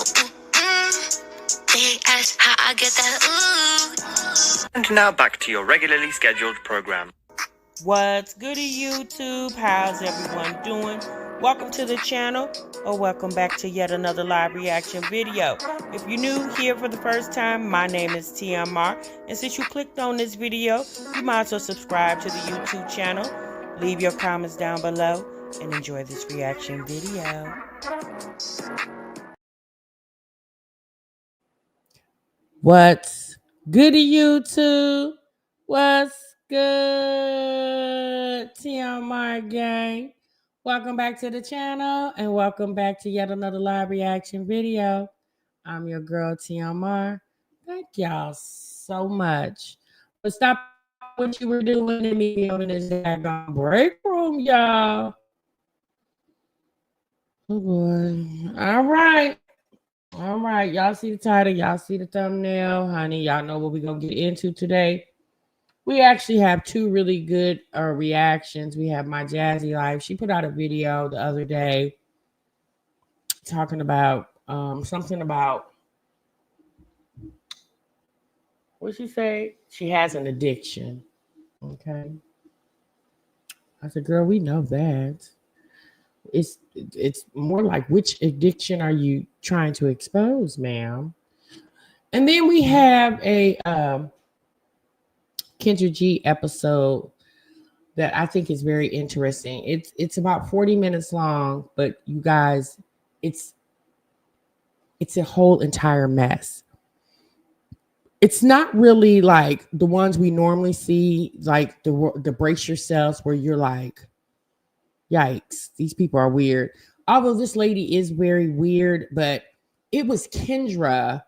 They ask how I get that ooh. And now back to your regularly scheduled program. What's goody, YouTube? How's everyone doing? Welcome to the channel, or welcome back to yet another live reaction video. If you're new here for the first time, my name is TMR, and since you clicked on this video, you might as well subscribe to the YouTube channel, leave your comments down below, and enjoy this reaction video. What's goody, YouTube? What's good, TMR gang? Welcome back to the channel and welcome back to yet another live reaction video. I'm your girl, TMR. Thank y'all so much for stopping what you were doing and meet me over this daggone break room, y'all. Oh boy. All right. All right. Y'all see the title. Y'all see the thumbnail. Honey, y'all know what we're going to get into today. We actually have two really good reactions. We have my Jazzy Life. She put out a video the other day talking about something about, what'd she say? She has an addiction. Okay. I said, girl, we know that. It's more like, which addiction are you trying to expose, ma'am? And then we have a Kendra G episode that I think is very interesting. It's about 40 minutes long, but you guys, it's a whole entire mess. It's not really like the ones we normally see, like the brace yourselves, where you're like, yikes, these people are weird. Although this lady is very weird, but it was Kendra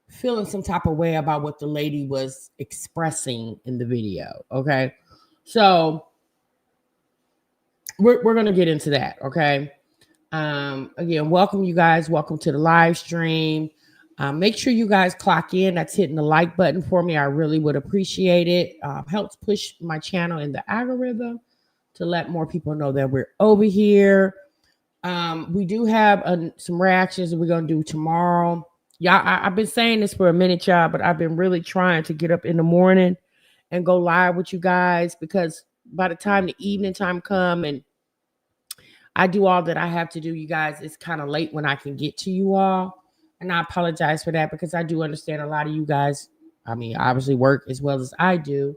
feeling some type of way about what the lady was expressing in the video. Okay. So we're going to get into that. Okay. Again, welcome you guys. Welcome to the live stream. Make sure you guys clock in. That's hitting the like button for me. I really would appreciate it. Helps push my channel in the algorithm to let more people know that we're over here. We do have some reactions that we're going to do tomorrow. Y'all, I've been saying this for a minute, y'all, but I've been really trying to get up in the morning and go live with you guys, because by the time the evening time come and I do all that I have to do, you guys, it's kind of late when I can get to you all. And I apologize for that, because I do understand a lot of you guys, I mean, obviously work as well as I do.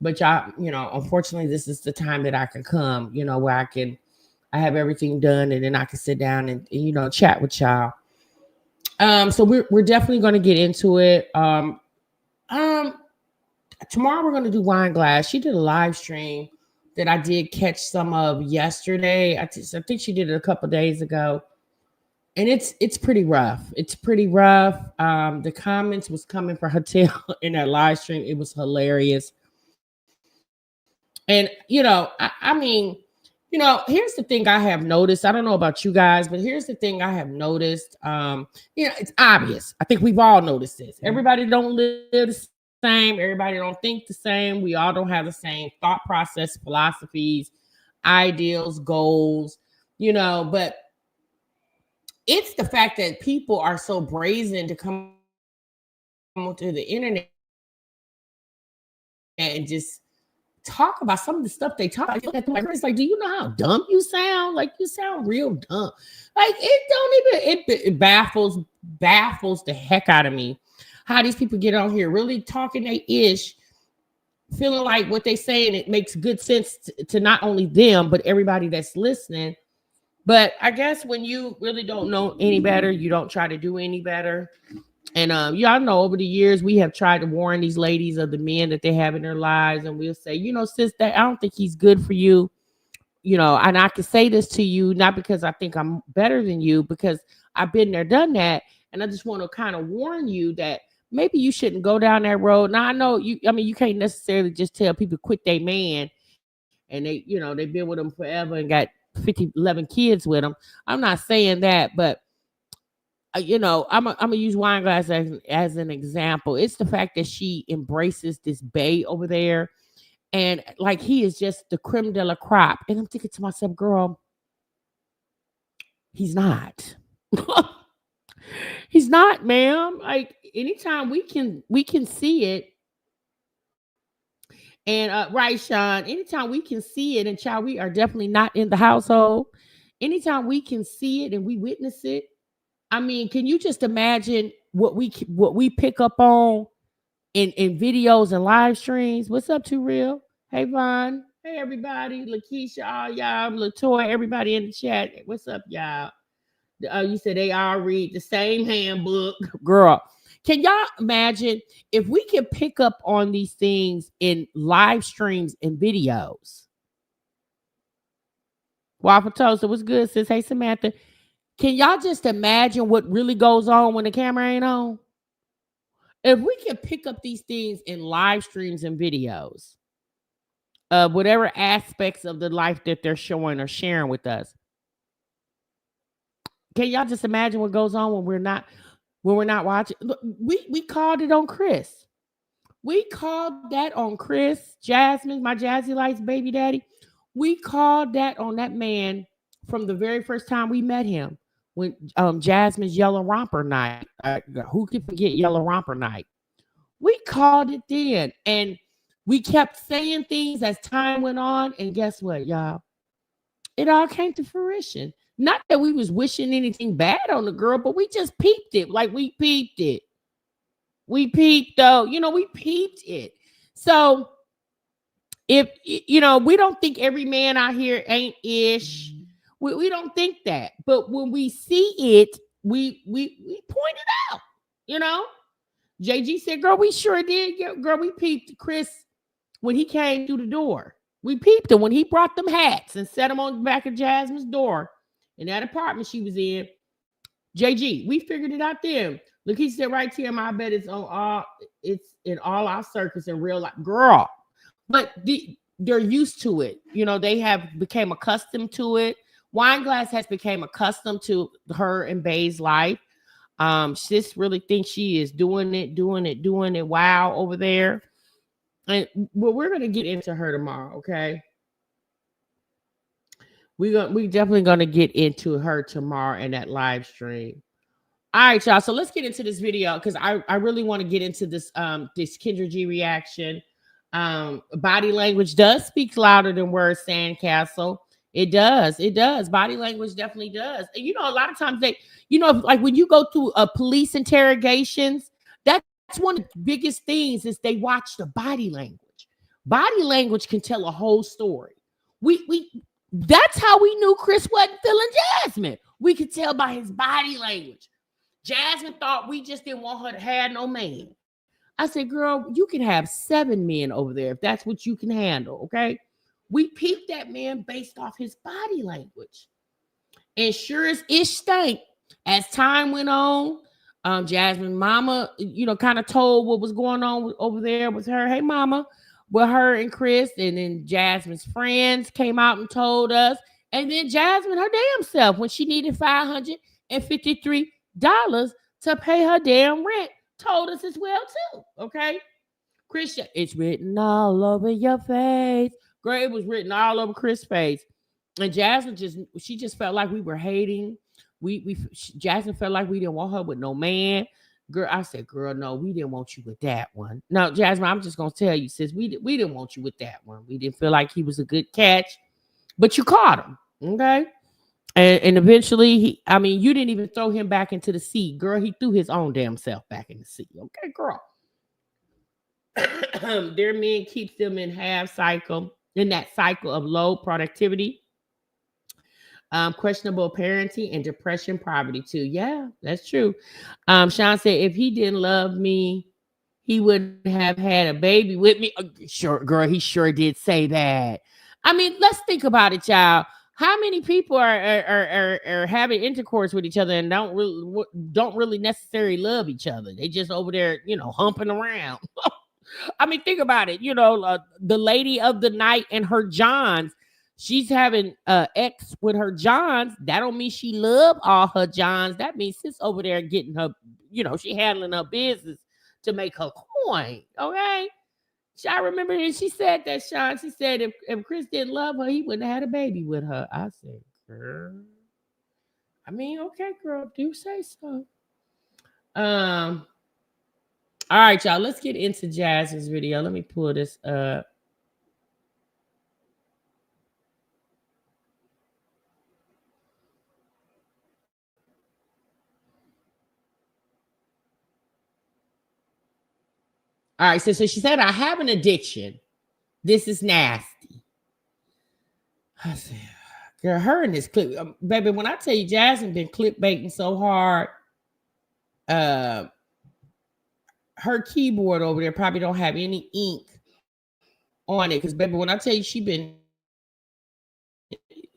But y'all, you know, unfortunately, this is the time that I can come, you know, where I have everything done, and then I can sit down and you know, chat with y'all. So we're definitely going to get into it. Tomorrow we're going to do Wine Glass. She did a live stream that I did catch some of yesterday. I think she did it a couple days ago, and it's pretty rough. It's pretty rough. The comments was coming for her tail in that live stream. It was hilarious. And you know, I mean, you know, here's the thing I have noticed. I don't know about you guys, but here's the thing I have noticed. You know, it's obvious. I think we've all noticed this. Everybody don't live the same. Everybody don't think the same. We all don't have the same thought process, philosophies, ideals, goals, you know, but it's the fact that people are so brazen to come onto the internet and just talk about some of the stuff they talk. I look at them like, it's like, do you know how dumb you sound? Like, you sound real dumb. Like, it baffles the heck out of me how these people get on here really talking they ish, feeling like what they say, and it makes good sense to not only them but everybody that's listening. But I guess when you really don't know any better, you don't try to do any better. And y'all know over the years we have tried to warn these ladies of the men that they have in their lives, and we'll say, you know, sis, that I don't think he's good for you, you know. And I can say this to you not because I think I'm better than you, because I've been there, done that, and I just want to kind of warn you that maybe you shouldn't go down that road. Now I know you, I mean, you can't necessarily just tell people quit their man and they, you know, they've been with them forever and got 11 kids with them. I'm not saying that, but you know, I'm gonna use Wine Glass as an example. It's the fact that she embraces this Bae over there, and like he is just the creme de la crop. And I'm thinking to myself, girl, he's not. He's not, ma'am. Like anytime we can see it, and right, Sean. Anytime we can see it, and child, we are definitely not in the household. Anytime we can see it and we witness it, I mean, can you just imagine what we pick up on in videos and live streams? What's up, Too Real? Hey, Vaughn. Hey, everybody. Lakeisha, all y'all. Latoya, everybody in the chat. What's up, y'all? You said they all read the same handbook. Girl, can y'all imagine if we can pick up on these things in live streams and videos? Waffle Toaster, what's good, sis? Hey, Samantha. Can y'all just imagine what really goes on when the camera ain't on? If we can pick up these things in live streams and videos of whatever aspects of the life that they're showing or sharing with us, can y'all just imagine what goes on when we're not watching? Look, we called it on Chris. We called that on Chris, Jasmine, my Jazzy Life's baby daddy. We called that on that man from the very first time we met him when Jasmine's Yellow Romper Night. Who could forget Yellow Romper Night? We called it then, and we kept saying things as time went on. And guess what, y'all? It all came to fruition. Not that we was wishing anything bad on the girl, but we just peeped it. Like we peeped it. We peeped though, we peeped it. So if we don't think every man out here ain't ish. We don't think that. But when we see it, we point it out. JG said, girl, we sure did. Yeah, girl, we peeped Chris when he came through the door. We peeped him when he brought them hats and set them on the back of Jasmine's door in that apartment she was in. JG, we figured it out then. Look, he said right here, I bet it's in all our circus in real life. Girl. But they're used to it. They have became accustomed to it. Wineglass has become accustomed to her and Bay's life. Sis really thinks she is doing it. Wow, over there. And we're gonna get into her tomorrow, okay? We definitely gonna get into her tomorrow in that live stream. All right, y'all. So let's get into this video because I really want to get into this this Kendra G reaction. Body language does speak louder than words, Sandcastle. It does. Body language definitely does. And a lot of times like when you go through police interrogations, that's one of the biggest things is they watch the body language. Body language can tell a whole story. That's how we knew Chris wasn't feeling Jasmine. We could tell by his body language. Jasmine thought we just didn't want her to have no man. I said, girl, you can have 7 men over there if that's what you can handle, okay? We peeped that man based off his body language. And sure as ish stank, as time went on, Jasmine mama, kind of told what was going on over there with her. Hey, mama, with her and Chris. And then Jasmine's friends came out and told us. And then Jasmine, her damn self, when she needed $553 to pay her damn rent, told us as well too. Okay, Chris, it's written all over your face. Girl, it was written all over Chris' face. And Jasmine just felt like we were hating. Jasmine felt like we didn't want her with no man. Girl, I said, girl, no, we didn't want you with that one. No, Jasmine, I'm just gonna tell you, sis, we didn't want you with that one. We didn't feel like he was a good catch, but you caught him, okay? And eventually, you didn't even throw him back into the sea. Girl, he threw his own damn self back in the sea. Okay, girl. Their men keeps them in that cycle of low productivity, questionable parenting, and depression, poverty too. Yeah, that's true. Sean said, if he didn't love me, he wouldn't have had a baby with me. Sure, girl, he sure did say that. Let's think about it, y'all. How many people are having intercourse with each other and don't really necessarily love each other? They just over there, humping around. Think about it. The lady of the night and her Johns, she's having ex with her Johns. That don't mean she love all her Johns. That means sis over there getting her, she handling her business to make her coin. Okay. I remember and she said that, Sean. She said if Chris didn't love her, he wouldn't have had a baby with her. I said, girl. Okay, girl, do say so. All right, y'all. Let's get into Jazz's video. Let me pull this up. All right, so she said, I have an addiction. This is nasty. I said, girl, her in this clip, baby, when I tell you Jasmine been clickbaiting so hard, her keyboard over there probably don't have any ink on it. Because, baby, when I tell you she been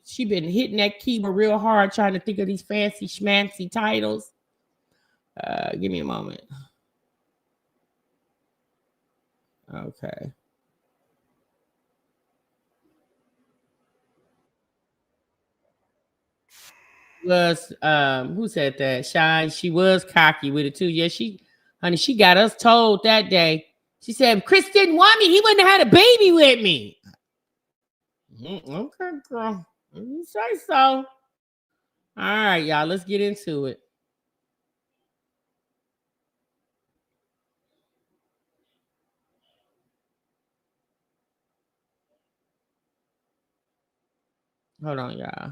hitting that keyboard real hard trying to think of these fancy schmancy titles. Give me a moment. Okay. Was who said that? Shine. She was cocky with it too. Yeah, she got us told that day. She said, Chris didn't want me. He wouldn't have had a baby with me. Okay, girl. You say so. All right, y'all. Let's get into it. Hold on, y'all.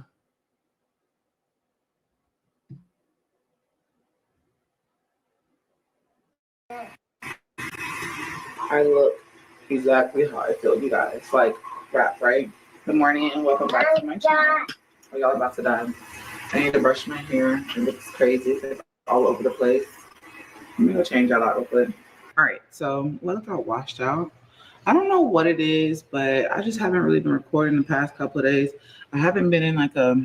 I look exactly how I feel, you guys. Like rap, right? Good morning and welcome back to my channel. Are y'all about to die? I need to brush my hair. It looks crazy. It's all over the place. Let me go change that out real quick. All right, so look how washed out. I don't know what it is, but I just haven't really been recording the past couple of days. I haven't been in like a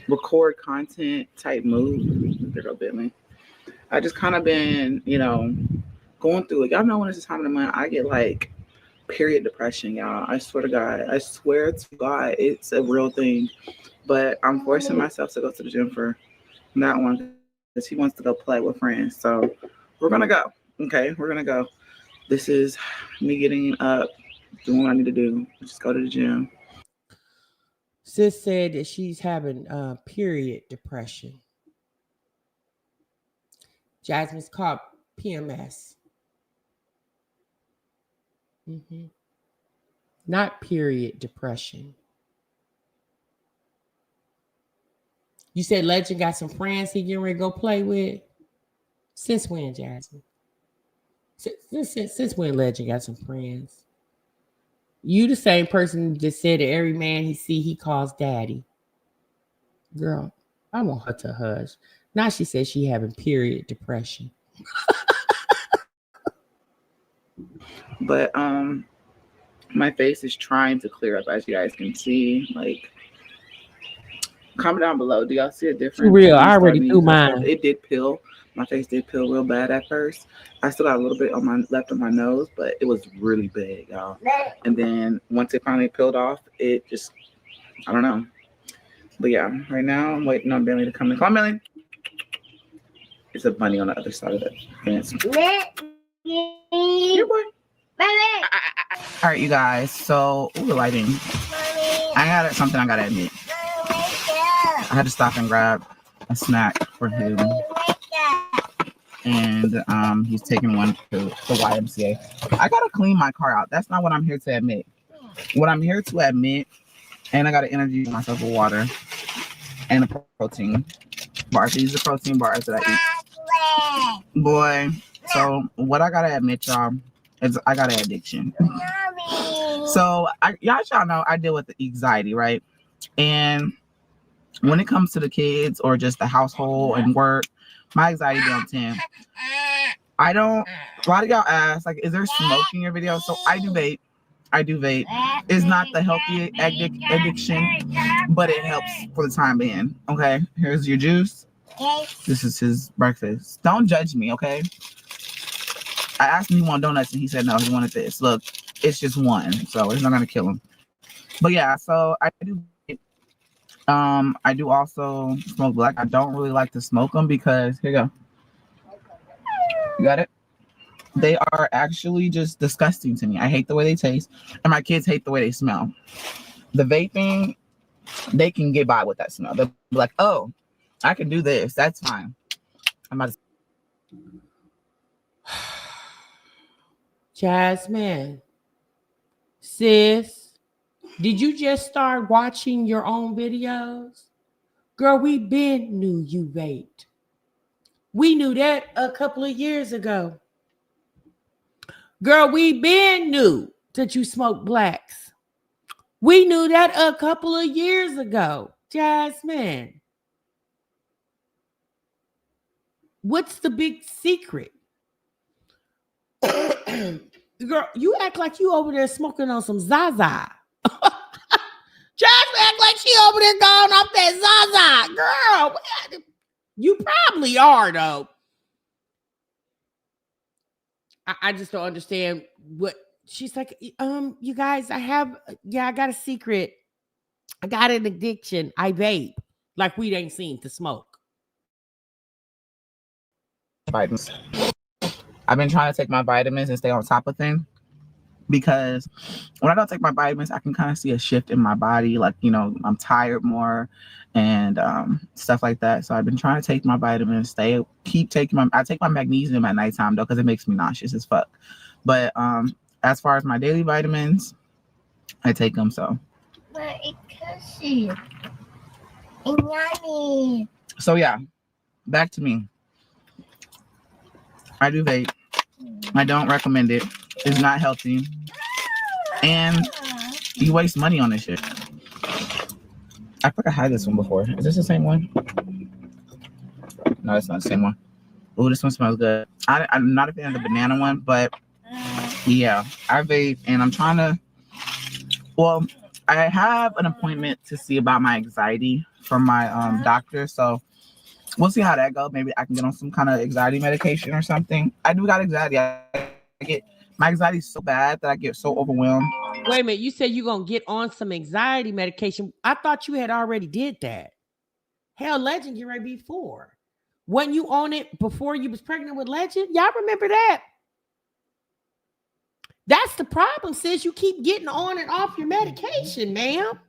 record content type mood. There go Bentley. I just kind of been, going through it. Y'all know when it's the time of the month, I get like period depression, y'all. I swear to God. I swear to God, it's a real thing. But I'm forcing myself to go to the gym for that one because he wants to go play with friends. So we're gonna go. Okay, we're gonna go. This is me getting up, doing what I need to do. Just go to the gym. Sis said that she's having period depression. Jasmine's called PMS. Not period depression. You said Legend got some friends he getting ready to go play with? Since when, Jasmine? Since when Legend got some friends? You the same person that said that every man he see, he calls daddy. Girl, I want her to hush. Now she says she having period depression. But my face is trying to clear up, as you guys can see. Like, comment down below. Do y'all see a difference? For real, I already do mine. It did peel. My face did peel real bad at first. I still got a little bit on my left of my nose, but it was really big, y'all. And then once it finally peeled off, it just, I don't know. But yeah, right now I'm waiting on Bentley to come in. Come on, Bentley. It's a bunny on the other side of the fence. Here, boy. All right, you guys. So, the lighting. I gotta admit. I had to stop and grab a snack for him. And he's taking one to the YMCA. I gotta clean my car out. That's not what I'm here to admit. What I'm here to admit, and I gotta energy myself with water and a protein bar. These are protein bars that I eat. Boy, so what I gotta admit, y'all, is I got an addiction. So y'all know I deal with anxiety, right? And when it comes to the kids or just the household and work, my anxiety down 10. I don't. A lot of y'all ask, like, is there smoke in your video? So I do vape. It's not the healthy addiction, but it helps for the time being. Okay, here's your juice. This is his breakfast. Don't judge me, okay? I asked him if he wanted donuts, and he said no, he wanted this. Look, it's just one, so it's not gonna kill him. But yeah, so I do. I do also smoke black. I don't really like to smoke them because here you go. You got it? They are actually just disgusting to me. I hate the way they taste, and my kids hate the way they smell. The vaping, they can get by with that smell. They're like, oh, I can do this. That's fine. I'm about to. Jasmine, sis, did you just start watching your own videos? Girl, we been knew you vaped. We knew that a couple of years ago. Girl, we been knew that you smoked blacks. We knew that a couple of years ago. Jasmine, what's the big secret? Girl, you act like you over there smoking on some Zaza. Jasmine act like she over there going off that Zaza. Girl, you probably are, though. I just don't understand what she's like. You guys, I got a secret. I got an addiction. I vape. Like we ain't seen to smoke. Vitamins. I've been trying to take my vitamins and stay on top of things, because when I don't take my vitamins, I can kind of see a shift in my body. Like, you know, I'm tired more and stuff like that. So I've been trying to take my vitamins, I take my magnesium at nighttime though, because it makes me nauseous as fuck. But as far as my daily vitamins, I take them. So yeah, back to me. I do vape. I don't recommend it. It's not healthy. And you waste money on this shit. I think I had this one before. Is this the same one? No, it's not the same one. Oh, this one smells good. I'm not a fan of the banana one, but yeah, I vape and I'm trying to, well, I have an appointment to see about my anxiety from my doctor. So we'll see how that goes. Maybe I can get on some kind of anxiety medication or something. I do got anxiety. My anxiety is so bad that I get so overwhelmed. Wait a minute. You said you're going to get on some anxiety medication. I thought you had already did that. Hell, Legend, you right before. Wasn't you on it before you was pregnant with Legend? Y'all remember that? That's the problem, sis. You keep getting on and off your medication, ma'am.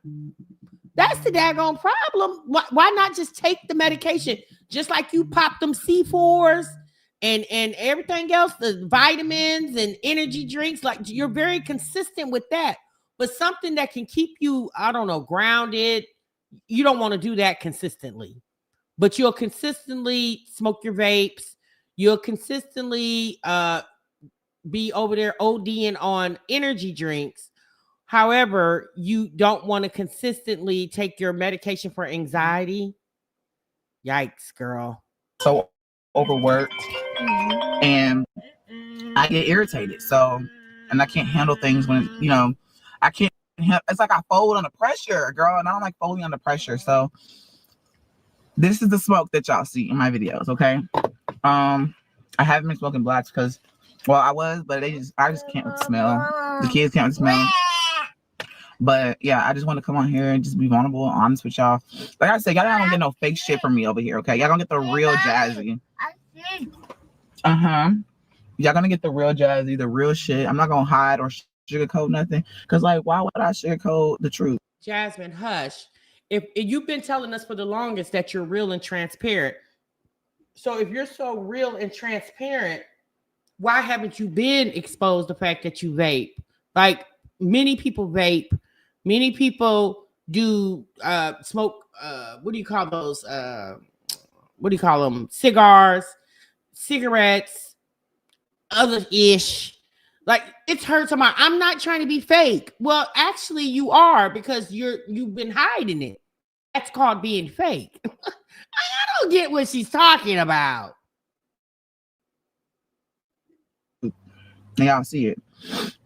That's the daggone problem. Why not just take the medication? Just like you pop them C4s and everything else, the vitamins and energy drinks. Like, you're very consistent with that. But something that can keep you, I don't know, grounded, you don't want to do that consistently. But you'll consistently smoke your vapes. You'll consistently be over there ODing on energy drinks. However, you don't want to consistently take your medication for anxiety. Yikes, girl. So overworked and I get irritated. So, and I can't handle things when, you know, I can't, it's like I fold under pressure, girl, and I don't like folding under pressure. So this is the smoke that y'all see in my videos, okay? I haven't been smoking blacks because, well, I was, but I just can't with the smell. The kids can't with the smell. But yeah, I just want to come on here and just be vulnerable and honest with y'all. Like I said, y'all don't get no fake shit from me over here, okay? Y'all gonna get the real Jazzy. Y'all gonna get the real Jazzy, the real shit. I'm not gonna hide or sugarcoat nothing. Cause like, why would I sugarcoat the truth? Jasmine, hush. If you've been telling us for the longest that you're real and transparent. So if you're so real and transparent, why haven't you been exposed to the fact that you vape? Like, many people vape. Many people do smoke, what do you call those? What do you call them? Cigars, cigarettes, other-ish. Like, it's her tomorrow. I'm not trying to be fake. Well, actually, you are, because you've been hiding it. That's called being fake. I don't get what she's talking about. Y'all see it.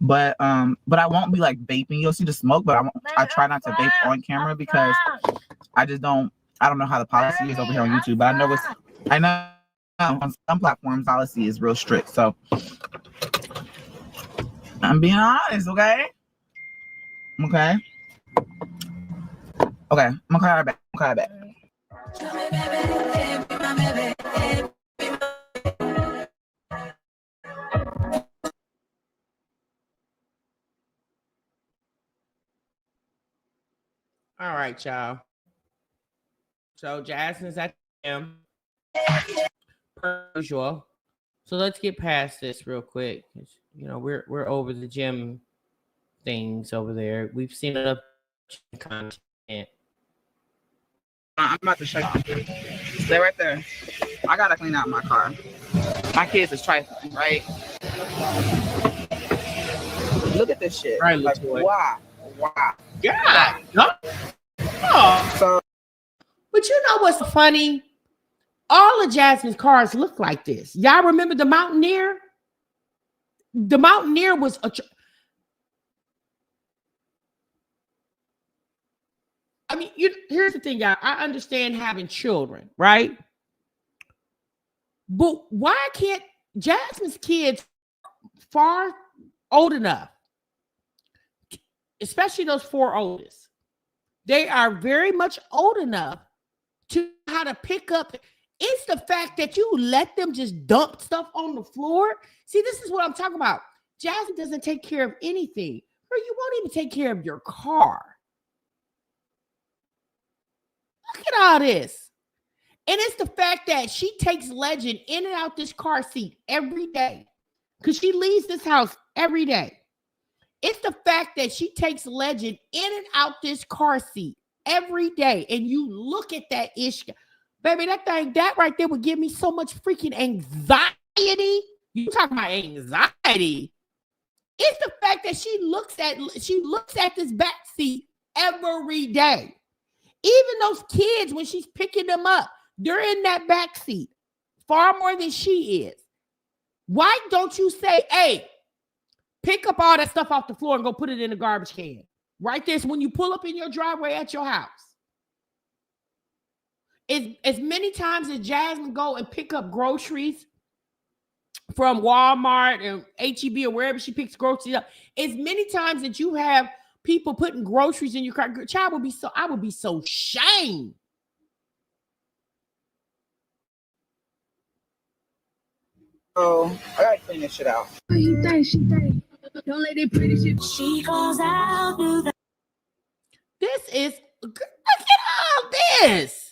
But I won't be like vaping. You'll see the smoke, but I try not to vape on camera because I don't know how the policy is over here on YouTube, but I know on some platforms policy is real strict. So I'm being honest, okay? Okay. I'm gonna call her back. All right, y'all. So Jasmine's at him. per usual. So let's get past this real quick. You know, we're over the gym things over there. We've seen enough content. I'm about to show you. Stay right there. I gotta clean out my car. My kids is trifling, right? Look at this shit. Right, like, why? Yeah. Oh. So, but you know what's funny? All of Jasmine's cars look like this. Y'all remember the Mountaineer? The Mountaineer was a. I mean, here's the thing, y'all. I understand having children, right? But why can't Jasmine's kids far old enough, especially those 4 oldest, they are very much old enough to know how to pick up. It's the fact that you let them just dump stuff on the floor. See, this is what I'm talking about. Jasmine doesn't take care of anything. Or you won't even take care of your car. Look at all this. And it's the fact that she takes Legend in and out this car seat every day. Because she leaves this house every day. It's the fact that she takes Legend in and out this car seat every day. And you look at that issue. Baby, that right there would give me so much freaking anxiety. You talking about anxiety. It's the fact that she looks at this back seat every day. Even those kids, when she's picking them up, they're in that back seat far more than she is. Why don't you say, hey, pick up all that stuff off the floor and go put it in the garbage can? Right there. So when you pull up in your driveway at your house. As many times as Jasmine go and pick up groceries from Walmart and H-E-B or wherever she picks groceries up, as many times that you have people putting groceries in your car, child I would be so shamed. Oh, I gotta clean this shit out. She think. Don't let it pretty shit. She goes out through the. This is, look at all this.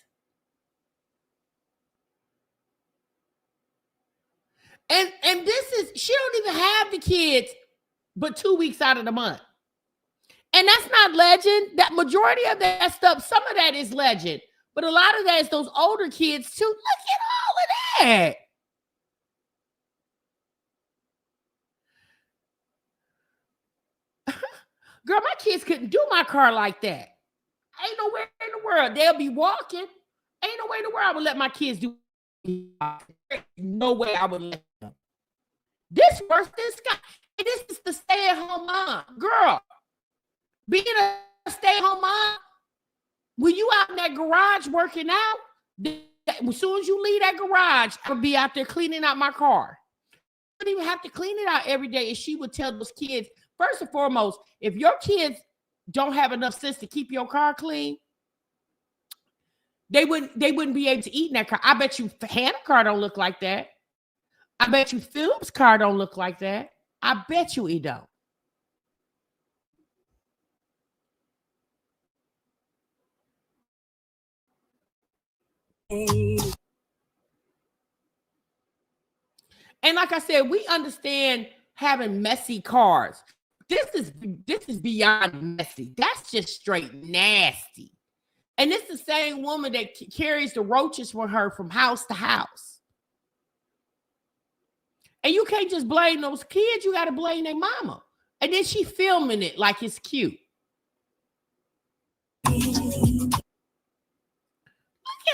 And this is, she don't even have the kids but 2 weeks out of the month. And that's not Legend. That majority of that stuff, some of that is Legend. But a lot of that is those older kids too. Look at all of that. Girl, my kids couldn't do my car like that. Ain't nowhere in the world. They'll be walking. Ain't no way in the world I would let my kids do. No way I would let them. This worse than Scott. This is the stay-at-home mom. Girl, being a stay-at-home mom, when you out in that garage working out, as soon as you leave that garage, I would be out there cleaning out my car. I wouldn't even have to clean it out every day. And she would tell those kids, first and foremost, if your kids don't have enough sense to keep your car clean, they wouldn't be able to eat in that car. I bet you Hannah's car don't look like that. I bet you Philip's car don't look like that. I bet you he don't. And like I said, we understand having messy cars. This is beyond messy. That's just straight nasty. And it's the same woman that carries the roaches for her from house to house. And you can't just blame those kids. You got to blame their mama. And then she filming it like it's cute. Look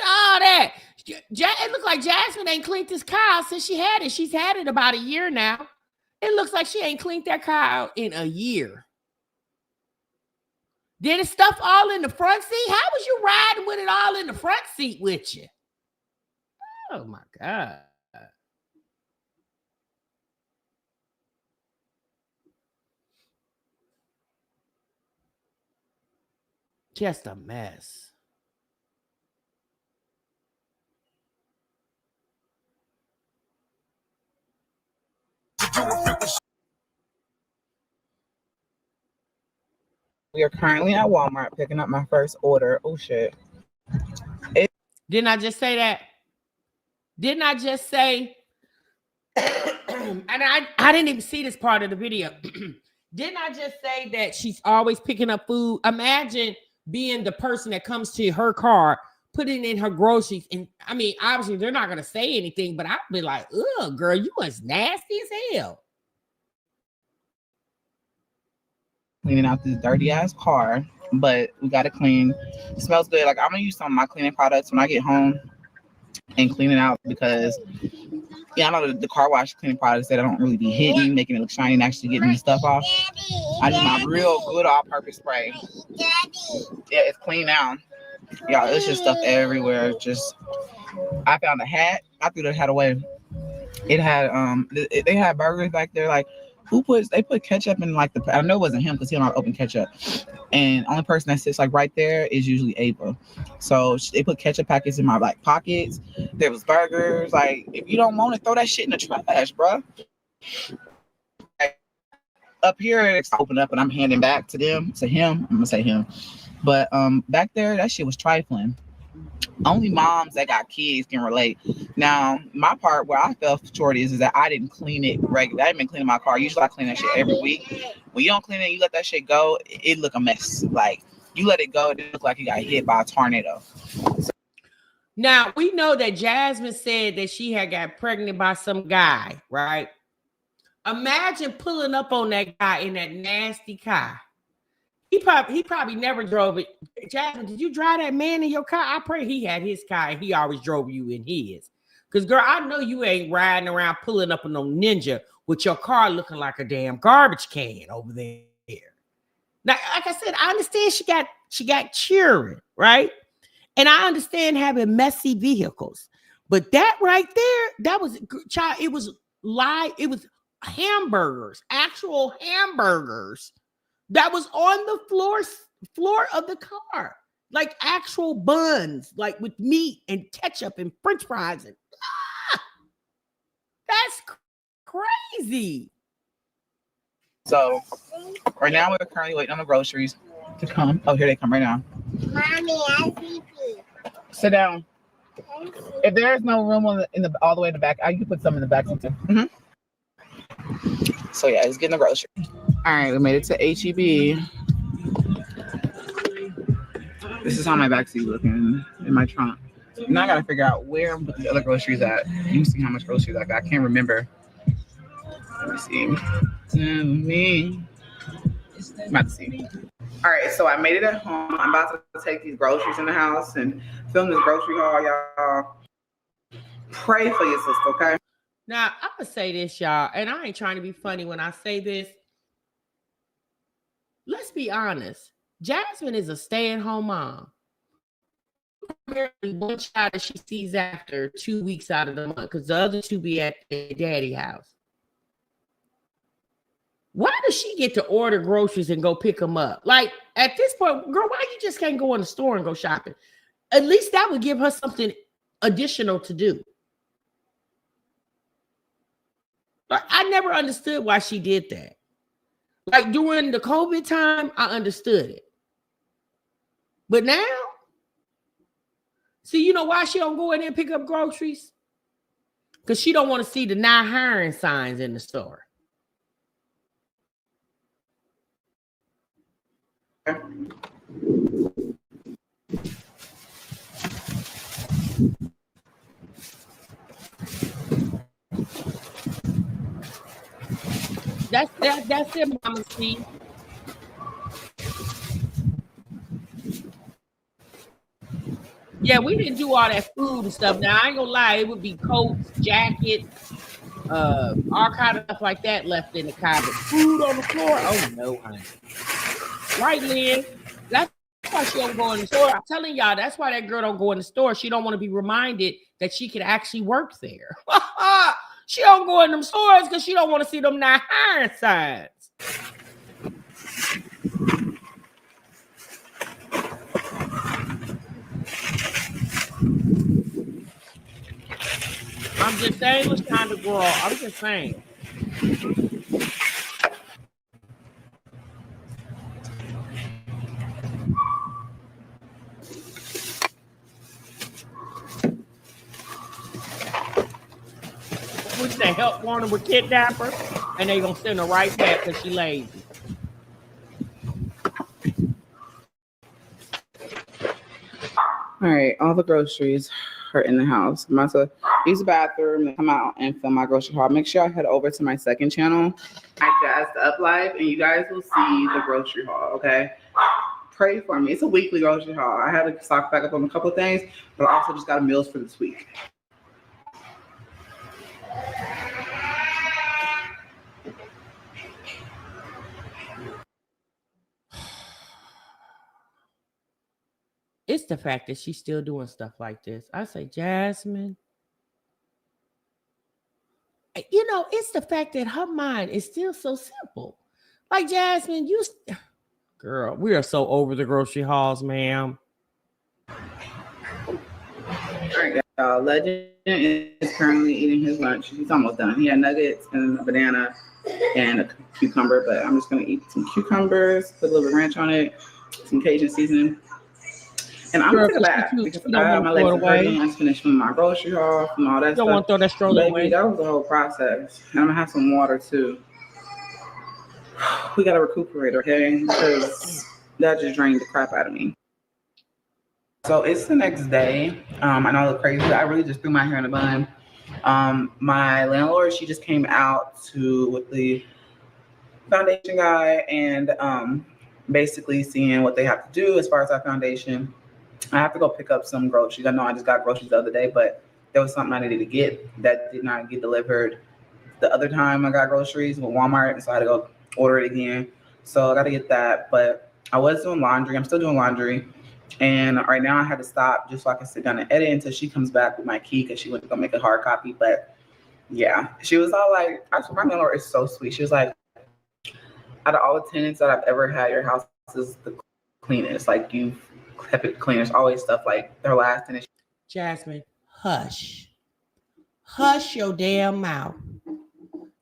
at all that. It looks like Jasmine ain't cleaned this car out since she had it. She's had it about a year now. It looks like she ain't cleaned that car out in a year. Did it stuff all in the front seat? How was you riding with it all in the front seat with you? Oh, my God. Just a mess. We are currently at Walmart picking up my first order. Oh, shit. Didn't I just say that? Didn't I just say, and I didn't even see this part of the video. Didn't I just say that she's always picking up food? Imagine being the person that comes to her car, putting in her groceries. And I mean, obviously they're not going to say anything, but I'd be like, ugh, girl, you was nasty as hell. Cleaning out this dirty ass car, but we got to clean. It smells good. Like, I'm going to use some of my cleaning products when I get home and clean it out because, yeah, I know the car wash cleaning products that don't really be hitting, making it look shiny and actually getting the stuff off. I use my real good all-purpose spray. Yeah, it's clean now. Y'all, it's just stuff everywhere. Just, I found a hat. I threw the hat away. It had they had burgers back there. Like, they put ketchup in like I know it wasn't him because he don't open ketchup. And only person that sits like right there is usually Ava. So they put ketchup packets in my like pockets. There was burgers. Like, if you don't want to, throw that shit in the trash, bro. Like, up here it's open up and I'm handing back to him. I'm gonna say him. But back there, that shit was trifling. Only moms that got kids can relate. Now, my part where I fell short is that I didn't clean it regularly. I haven't been cleaning my car. Usually I clean that shit every week. When you don't clean it, you let that shit go, it look a mess. Like, you let it go, it look like you got hit by a tornado. Now, we know that Jasmine said that she had got pregnant by some guy, right? Imagine pulling up on that guy in that nasty car. He probably never drove it. Jasmine, did you drive that man in your car? I pray he had his car and he always drove you in his. Because, girl, I know you ain't riding around pulling up on no ninja with your car looking like a damn garbage can over there. Now, like I said, I understand she got cheering, right? And I understand having messy vehicles. But that right there, that was, child, it was hamburgers, actual hamburgers that was on the floor of the car, like actual buns, like with meat and ketchup and French fries. And that's crazy. So right now we're currently waiting on the groceries to come. Oh, here they come right now. Mommy, I see you. Sit down. If there's no room all the way in the back, I can put some in the back too. Mm-hmm. So yeah, it's getting the groceries. All right, we made it to HEB. This is how my backseat looking in my trunk. Now I gotta figure out where I'm putting the other groceries at. You see how much groceries I got. I can't remember. Let me see. I'm about to see. All right, so I made it at home. I'm about to take these groceries in the house and film this grocery haul, y'all. Pray for your sister, okay? Now, I'm going to say this, y'all, and I ain't trying to be funny when I say this. Let's be honest. Jasmine is a stay-at-home mom. One child that she sees after 2 weeks out of the month because the other two be at their daddy house. Why does she get to order groceries and go pick them up? Like, at this point, girl, why you just can't go in the store and go shopping? At least that would give her something additional to do. Like, I never understood why she did that. Like, during the COVID time, I understood it. But now, see, you know why she don't go in there and pick up groceries? Because she don't want to see the not hiring signs in the store. That's it, Mama C. Yeah, we didn't do all that food and stuff. Now I ain't gonna lie, it would be coats, jackets, all kind of stuff like that left in the car. But food on the floor, oh no, honey. Right, Lynn? That's why she don't go in the store. I'm telling y'all, that's why that girl don't go in the store. She don't want to be reminded that she could actually work there. She don't go in them stores because she don't want to see them not hiring signs. I'm just saying it's time to grow up. I'm just saying. push the help on her with kidnapper, and they gonna send her right back because she lazy. All right, all the groceries are in the house. I'm about to use the bathroom and come out and film my grocery haul. Make sure I head over to my second channel, Jazzy Life, and you guys will see the grocery haul, okay? Pray for me. It's a weekly grocery haul. I had to stock back up on a couple of things, but I also just got meals for this week. It's the fact that she's still doing stuff like this. I say, Jasmine, you know, it's the fact that her mind is still so simple. Like, Jasmine, girl, we are so over the grocery hauls, ma'am. All right, y'all. Legend is currently eating his lunch. He's almost done. He had nuggets and a banana and a cucumber, but I'm just going to eat some cucumbers, put a little bit of ranch on it, some Cajun seasoning. And I'm going to take a bath because my legs are hurting. I just finished with my grocery haul and all that stuff. You don't want to throw that stroller away. That was the whole process. And I'm going to have some water too. We got to recuperate, okay? Because that just drained the crap out of me. So it's the next day. I know I look crazy. I really just threw my hair in a bun. My landlord, she just came out with the foundation guy and basically seeing what they have to do as far as our foundation. I have to go pick up some groceries. I know I just got groceries the other day, but there was something I needed to get that did not get delivered the other time I got groceries with Walmart, and so I had to go order it again. So I got to get that. But I was doing laundry. I'm still doing laundry. And right now I had to stop just so I can sit down and edit until she comes back with my key because she went to go make a hard copy. But yeah, she was all like, actually, my landlord is so sweet. She was like, out of all the tenants that I've ever had, your house is the cleanest. Like, you've kept it clean. There's always stuff like their last tenant. Jasmine, hush. Hush your damn mouth.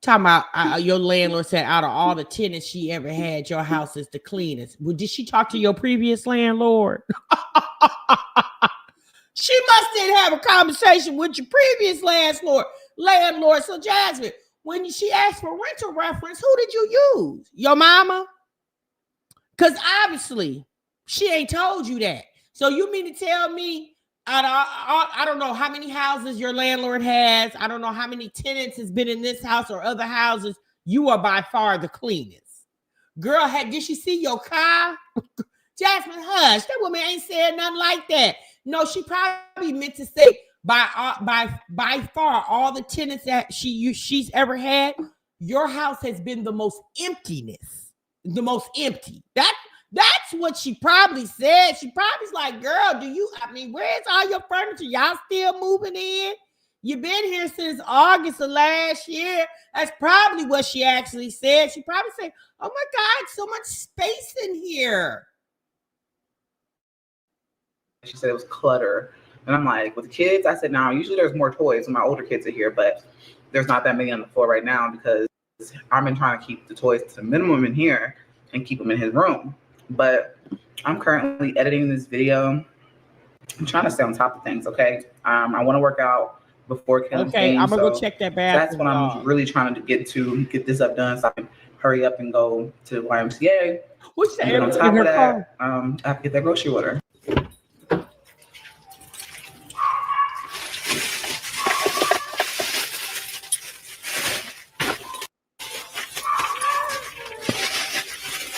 Talking about your landlord said out of all the tenants she ever had, your house is the cleanest. Well, did she talk to your previous landlord? She must didn't have a conversation with your previous landlord. So Jasmine, when she asked for rental reference, who did you use? Your mama? Because obviously she ain't told you that. So you mean to tell me I don't know how many houses your landlord has. I don't know how many tenants has been in this house or other houses. You are by far the cleanest. Girl, did she see your car? Jasmine, hush. That woman ain't said nothing like that. No, she probably meant to say by far all the tenants that she's ever had, your house has been the most emptiness. The most empty. That's what she probably said. She probably's like, girl, where's all your furniture? Y'all still moving in? You've been here since August of last year. That's probably what she actually said. She probably said, oh my God, so much space in here. She said it was clutter. And I'm like, with the kids, I said, no, usually there's more toys when my older kids are here, but there's not that many on the floor right now because I've been trying to keep the toys to the minimum in here and keep them in his room. But I'm currently editing this video. I'm trying to stay on top of things, okay? I want to work out before Kim's game. I'm going to go check that bathroom. That's what I'm really trying to get this up done so I can hurry up and go to the YMCA. What's that? And on top of that, I have to get that grocery order.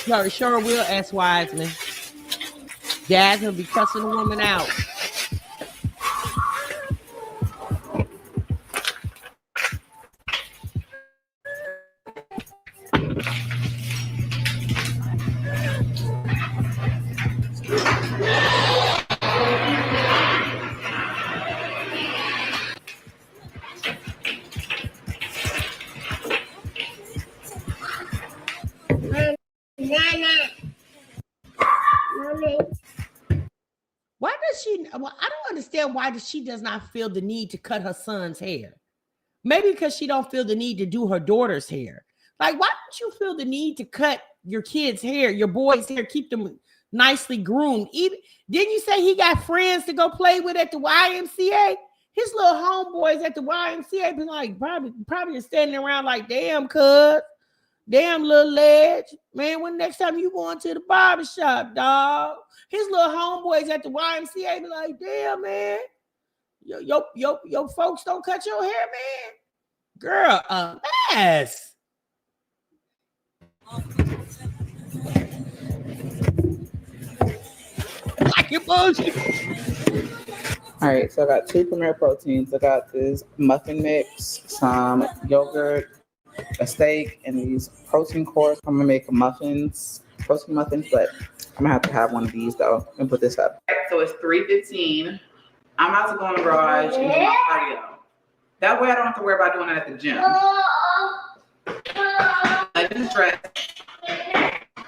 No, sure will, ask Wiseman. Dad's gonna be cussing the woman out. Why does she? Well, I don't understand why she does not feel the need to cut her son's hair. Maybe because she don't feel the need to do her daughter's hair. Like, why don't you feel the need to cut your kid's hair, your boy's hair, keep them nicely groomed? Even didn't you say he got friends to go play with at the YMCA? His little homeboys at the YMCA be like, probably standing around like, damn, cuz, damn little ledge. Man, when next time you going to the barbershop, dog? His little homeboys at the YMCA be like, damn, man. Your folks don't cut your hair, man. Girl, a mess. Like your bullshit. All right, so I got 2 Premier proteins. I got this muffin mix, some yogurt, a steak, and these protein cores. I'm gonna make protein muffins, but I'm gonna have to have one of these though and put this up. All right, so it's 3:15. I'm about to go in the garage and do my cardio. That way I don't have to worry about doing it at the gym. I just dressed.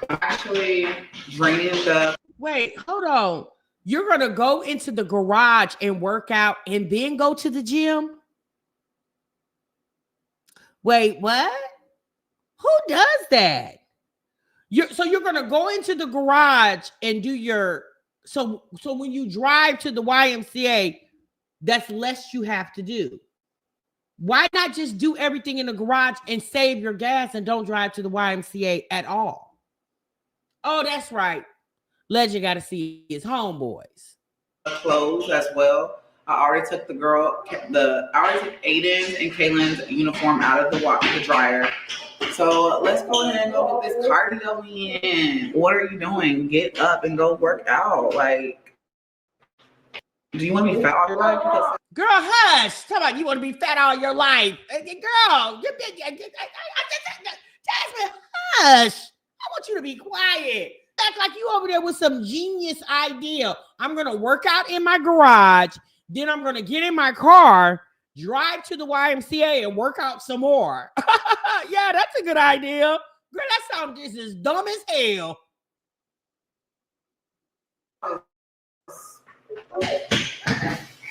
I'm actually draining the. Wait, hold on. You're gonna go into the garage and work out and then go to the gym? Wait, what? Who does that? You're gonna go into the garage and do your so when you drive to the YMCA, that's less you have to do. Why not just do everything in the garage and save your gas and don't drive to the YMCA at all? Oh, that's right. Legend got to see his homeboys. Clothes as well. I already took I already took Aiden's and Kaylin's uniform out of the dryer. So let's go ahead and go get this cardio in. What are you doing? Get up and go work out. Like, do you want to be fat all your life? Girl, hush. Talk about you want to be fat all your life. Girl, Jasmine, hush. I want you to be quiet. Act like you over there with some genius idea. I'm going to work out in my garage. Then I'm going to get in my car, drive to the YMCA and work out some more. Yeah, that's a good idea. Girl, that sounds just as dumb as hell.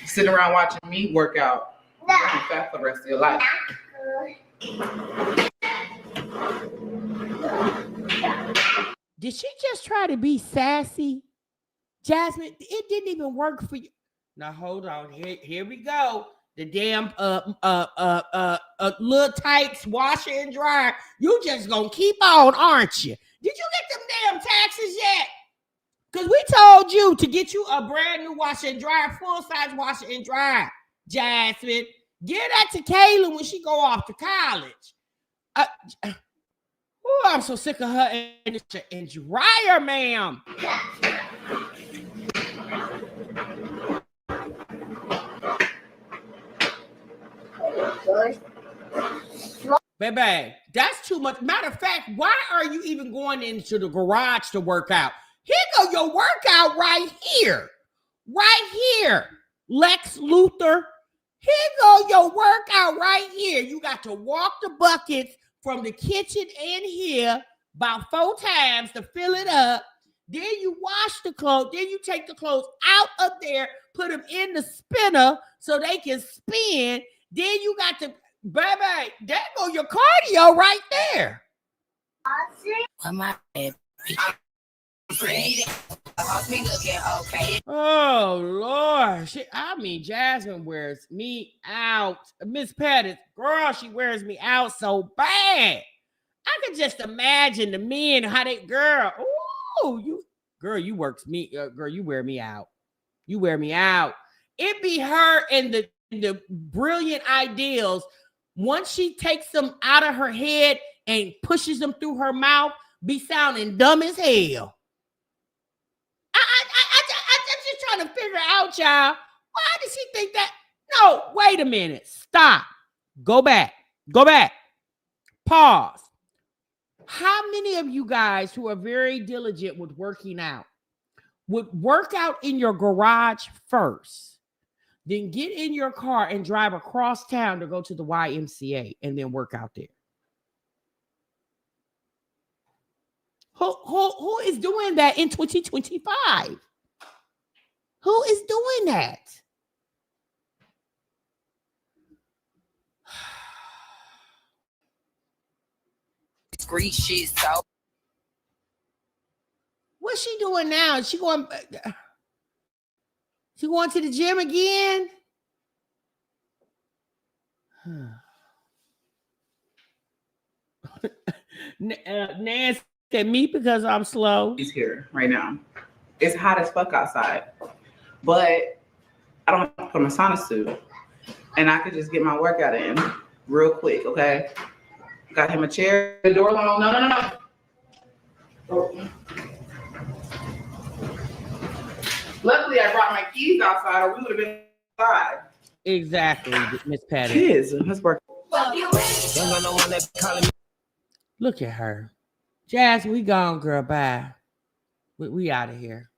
Sitting around watching me work out. You're going to be fat for the rest of your life. Did she just try to be sassy? Jasmine, it didn't even work for you. Now hold on. Here we go. The damn little tights, washer and dryer. You just gonna keep on, aren't you? Did you get them damn taxes yet? Because we told you to get you a brand new washer and dryer, full-size washer and dryer, Jasmine. Give that to Kaylin when she go off to college. Oh, I'm so sick of her and dryer, ma'am. Baby, that's too much. Matter of fact, why are you even going into the garage to work out? Here go your workout right here. Right here, Lex Luthor. Here go your workout right here. You got to walk the buckets from the kitchen in here about 4 times to fill it up. Then you wash the clothes. Then you take the clothes out of there, put them in the spinner so they can spin. Then you got to, baby, there go your cardio right there. Oh, Lord. Jasmine wears me out. Miss Pettis, girl, she wears me out so bad. I could just imagine the men, how they, girl, you wear me out. You wear me out. It be her and the brilliant ideals. Once she takes them out of her head and pushes them through her mouth, be sounding dumb as hell. I'm just trying to figure out, y'all. Why does she think that? No, wait a minute. Stop. Go back. Pause. How many of you guys who are very diligent with working out would work out in your garage first, then get in your car and drive across town to go to the YMCA and then work out there? Who is doing that in 2025? Who is doing that? Discreet shit, so. What's she doing now? She going to the gym again? Nancy said me because I'm slow. He's here right now. It's hot as fuck outside, but I don't have to put my sauna suit, and I could just get my workout in real quick. Okay, got him a chair. The door long. No. Oh. Luckily, I brought my keys outside, or we would have been outside. Exactly, Miss Patty. Kids, let's work. Look at her. Jazz, we gone, girl. Bye. We out of here.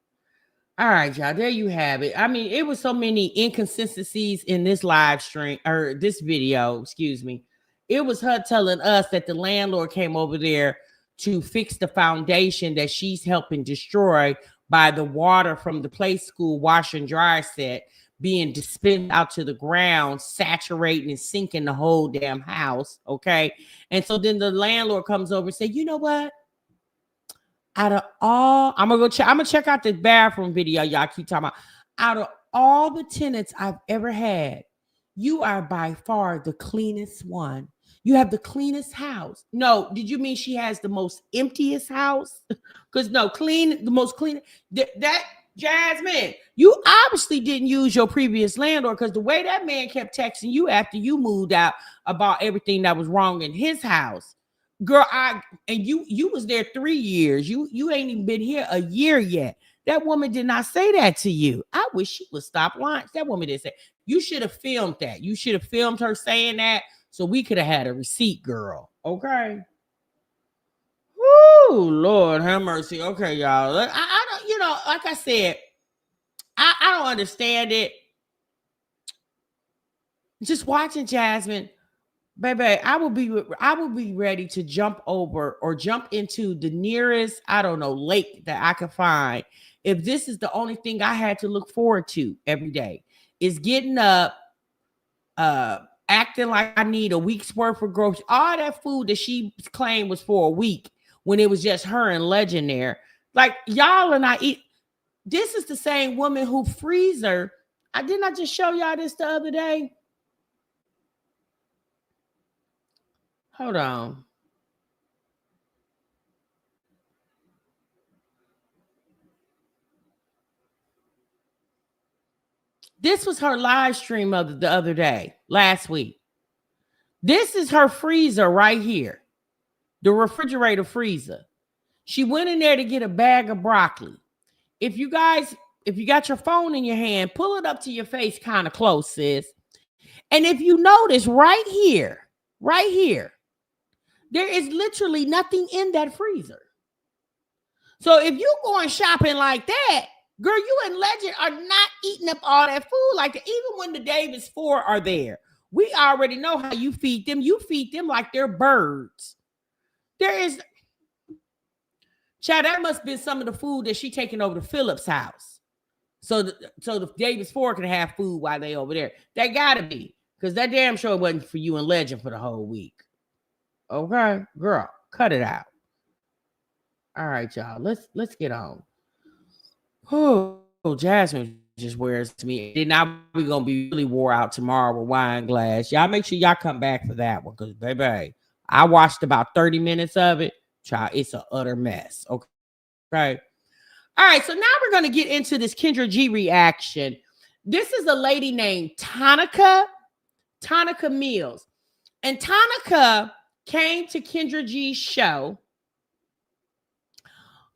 All right, y'all. There you have it. I mean, it was so many inconsistencies in this live stream or this video, excuse me. It was her telling us that the landlord came over there to fix the foundation that she's helping destroy by the water from the play school wash and dry set being dispensed out to the ground, saturating and sinking the whole damn house. Okay. And so then the landlord comes over and say, you know what? Out of all, I'm gonna check out this bathroom video. Y'all keep talking about. Out of all the tenants I've ever had, you are by far the cleanest one. You have the cleanest house. No, did you mean she has the most emptiest house? Because no, the most clean. That Jasmine, you obviously didn't use your previous landlord because the way that man kept texting you after you moved out about everything that was wrong in his house. Girl, you was there 3 years. You ain't even been here a year yet. That woman did not say that to you. I wish she would stop lying. That woman didn't say. You should have filmed that. You should have filmed her saying that so we could have had a receipt, girl. Okay. Woo, Lord have mercy. Okay, y'all. I don't, like I said, I don't understand it. Just watching Jasmine. Baby, I will be ready to jump over or jump into the nearest, I don't know, lake that I can find. If this is the only thing I had to look forward to every day, is getting up, acting like I need a week's worth of groceries. All that food that she claimed was for a week when it was just her and Legend there. Like, y'all and I eat. This is the same woman who freezer. Didn't I just show y'all this the other day? Hold on. This was her live stream of the other day, last week. This is her freezer right here. The refrigerator freezer. She went in there to get a bag of broccoli. If you got your phone in your hand, pull it up to your face kind of close, sis. And if you notice right here, there is literally nothing in that freezer. So if you going shopping like that, girl, you and Legend are not eating up all that food like that. Even when the Davis 4 are there, we already know how you feed them. You feed them like they're birds. Child, that must have been some of the food that she taking over to Philip's house. So the Davis 4 can have food while they over there. That gotta be. Because that damn show wasn't for you and Legend for the whole week. Okay, girl, cut it out. All right, y'all. Let's get on. Oh, Jasmine just wears to me. Then now we're gonna be really wore out tomorrow with Wine Glass. Y'all make sure y'all come back for that one, because baby, I watched about 30 minutes of it. Child, it's an utter mess. Okay. All right, so now we're gonna get into this Kendra G reaction. This is a lady named Tonica Mills, and Tonica came to Kendra G's show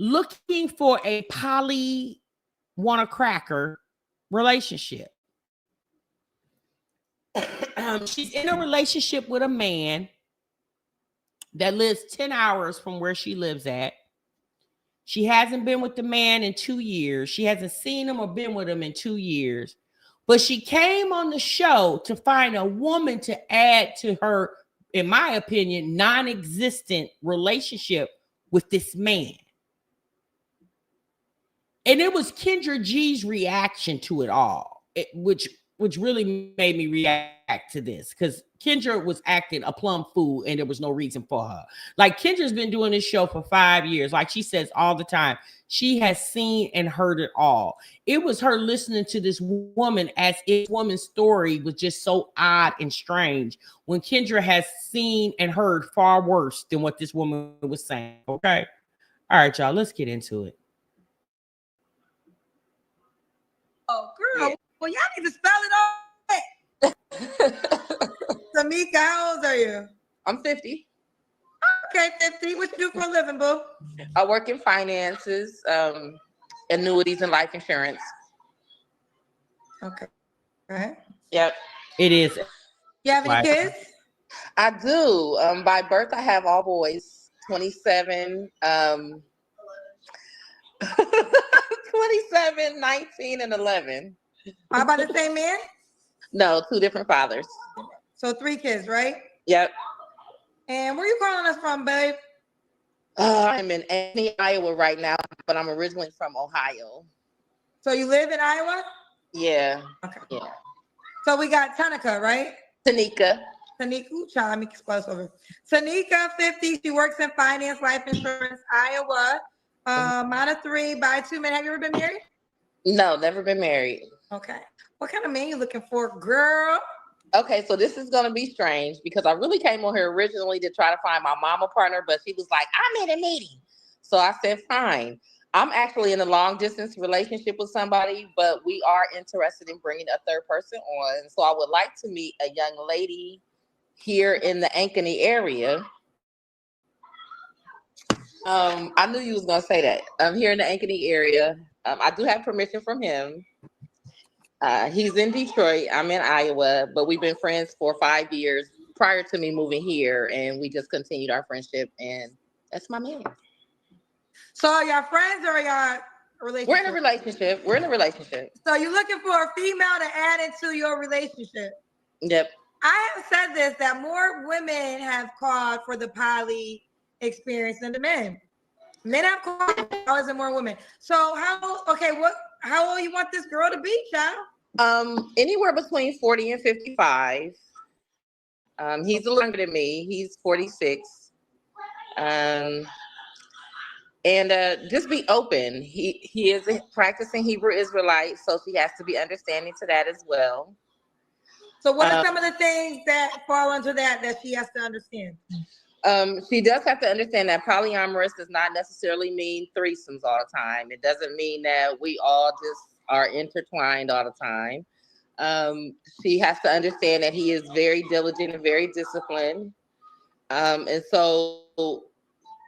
looking for a want-a-cracker relationship. She's in a relationship with a man that lives 10 hours from where she lives at. She hasn't been with the man in 2 years. She hasn't seen him or been with him in 2 years. But she came on the show to find a woman to add to her, in my opinion, non-existent relationship with this man. And it was Kendra G's reaction to it all, which which really made me react to this, because Kendra was acting a plum fool and there was no reason for her. Like, Kendra's been doing this show for 5 years. Like she says all the time, she has seen and heard it all. It was her listening to this woman as if woman's story was just so odd and strange, when Kendra has seen and heard far worse than what this woman was saying. Okay. All right, y'all, let's get into it. Oh, girl. Well, y'all need to spell it all. Tamika, how old are you? I'm 50. Okay, 50. What you do for a living, boo? I work in finances, annuities, and life insurance. Okay. Right. Yep. It is. You have any kids? I do. By birth, I have all boys. 27. 27, 19, and 11. How about the same man? No, 2 different fathers. So 3 kids, right? Yep. And where you calling us from, babe? I'm in Ankeny, Iowa right now, but I'm originally from Ohio. So you live in Iowa? Yeah. Okay. Yeah. So we got Tanika, right? Tanika. Tanika, ooh, child, let me close over. Tanika, 50. She works in finance, life insurance, Iowa. Mine of 3 by 2 men. Have you ever been married? No, never been married. Okay. What kind of man you looking for, girl? Okay, so this is going to be strange because I really came on here originally to try to find my mama partner, but she was like, I'm in a meeting. So I said, fine. I'm actually in a long distance relationship with somebody, but we are interested in bringing a third person on. So I would like to meet a young lady here in the Ankeny area. I knew you was going to say that. I'm here in the Ankeny area. I do have permission from him. He's in Detroit. I'm in Iowa, but we've been friends for 5 years prior to me moving here, and we just continued our friendship, and that's my man. So are y'all friends or are y'all relationship? We're in a relationship. We're in a relationship. So you're looking for a female to add into your relationship. Yep. I have said this, that more women have called for the poly experience than the men. Men have called for more women. So how old you want this girl to be, child? Anywhere between 40 and 55. He's a little younger than me. He's 46. And just be open. He is a practicing Hebrew Israelite, so she has to be understanding to that as well. So what are some of the things that fall under that she has to understand? She does have to understand that polyamorous does not necessarily mean threesomes all the time. It doesn't mean that we all just are intertwined all the time. She has to understand that he is very diligent and very disciplined. And so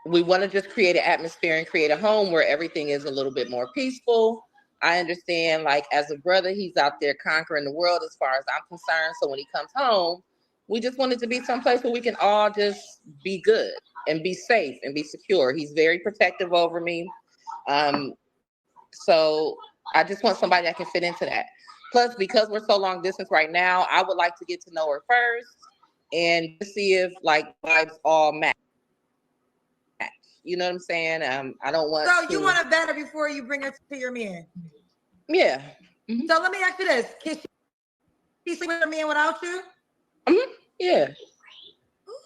we want to just create an atmosphere and create a home where everything is a little bit more peaceful. I understand, like, as a brother, he's out there conquering the world as far as I'm concerned. So when he comes home, we just want it to be someplace where we can all just be good and be safe and be secure. He's very protective over me. So I just want somebody that can fit into that. Plus, because we're so long distance right now, I would like to get to know her first and see if, like, vibes all match. You know what I'm saying? I don't want. So you want to vet her before you bring her to your man? Yeah. Mm-hmm. So let me ask you this: can she sleep with a man without you? Mm-hmm. Yeah. Oh,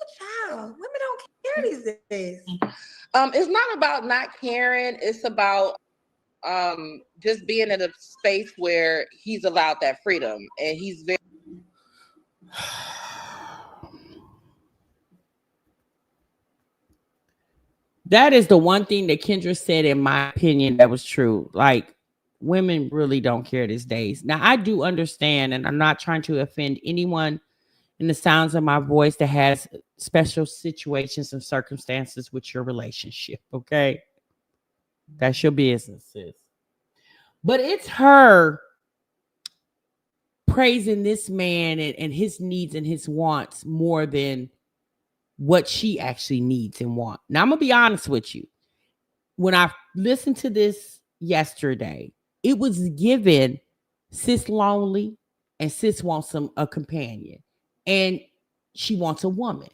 child, women don't care these days. It's not about not caring. It's about just being in a space where he's allowed that freedom, and he's very. That is the one thing that Kendra said, in my opinion, that was true. Like, women really don't care these days. Now, I do understand, and I'm not trying to offend anyone in the sounds of my voice that has special situations and circumstances with your relationship, okay? That's your business, sis. But it's her praising this man and his needs and his wants more than what she actually needs and wants. Now, I'm going to be honest with you. When I listened to this yesterday, it was given sis lonely and sis wants a companion, and she wants a woman.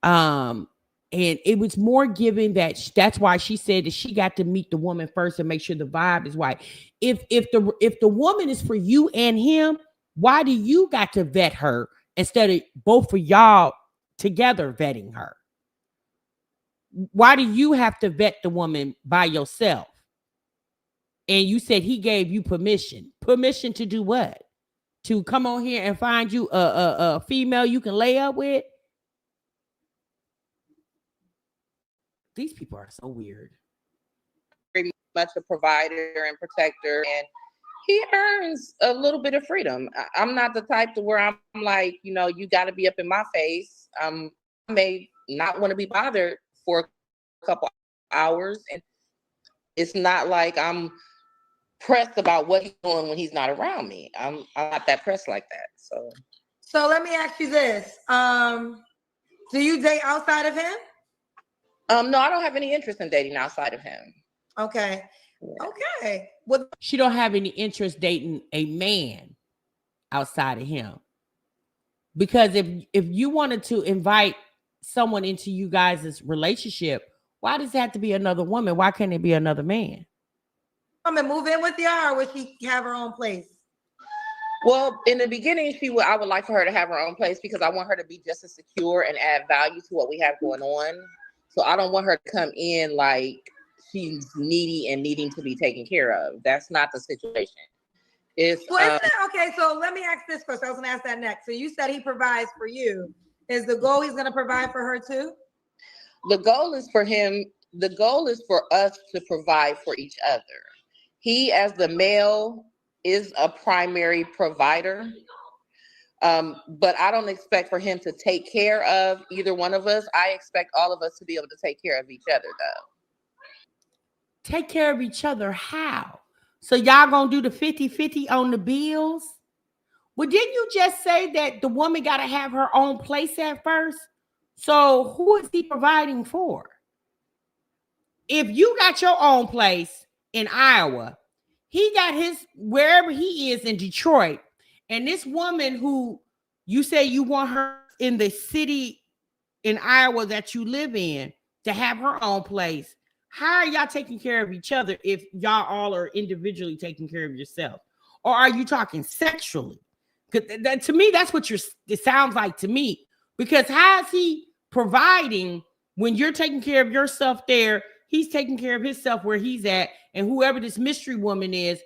And And it was more giving that's why she said that she got to meet the woman first and make sure the vibe is right. If the woman is for you and him, why do you got to vet her instead of both of y'all together vetting her? Why do you have to vet the woman by yourself? And you said he gave you permission. Permission to do what? To come on here and find you a female you can lay up with? These people are so weird. Very much a provider and protector, and he earns a little bit of freedom. I'm not the type to where I'm like, you know, you got to be up in my face. I may not want to be bothered for a couple hours, and it's not like I'm pressed about what he's doing when he's not around me. I'm not that pressed like that. So let me ask you this: do you date outside of him? No, I don't have any interest in dating outside of him. Okay. Yeah. Okay. Well, she don't have any interest dating a man outside of him. Because if you wanted to invite someone into you guys' relationship, why does it have to be another woman? Why can't it be another man? Come and move in with you, or would she have her own place? Well, in the beginning, I would like for her to have her own place because I want her to be just as secure and add value to what we have going on. So I don't want her to come in like she's needy and needing to be taken care of. That's not the situation. Okay, so let me ask this question. I was going to ask that next. So you said he provides for you. Is the goal he's going to provide for her too? The goal is for him. The goal is for us to provide for each other. He, as the male, is a primary provider. But I don't expect for him to take care of either one of us. I expect all of us to be able to take care of each other, though. Take care of each other how? So y'all gonna do the 50-50 on the bills? Well, didn't you just say that the woman got to have her own place at first? So who is he providing for? If you got your own place in Iowa, he got his wherever he is in Detroit, and this woman who you say you want her in the city in Iowa that you live in to have her own place, how are y'all taking care of each other if y'all all are individually taking care of yourself? Or are you talking sexually? Because to me, that's what it sounds like to me. Because how is he providing when you're taking care of yourself there? He's taking care of himself where he's at, and whoever this mystery woman is,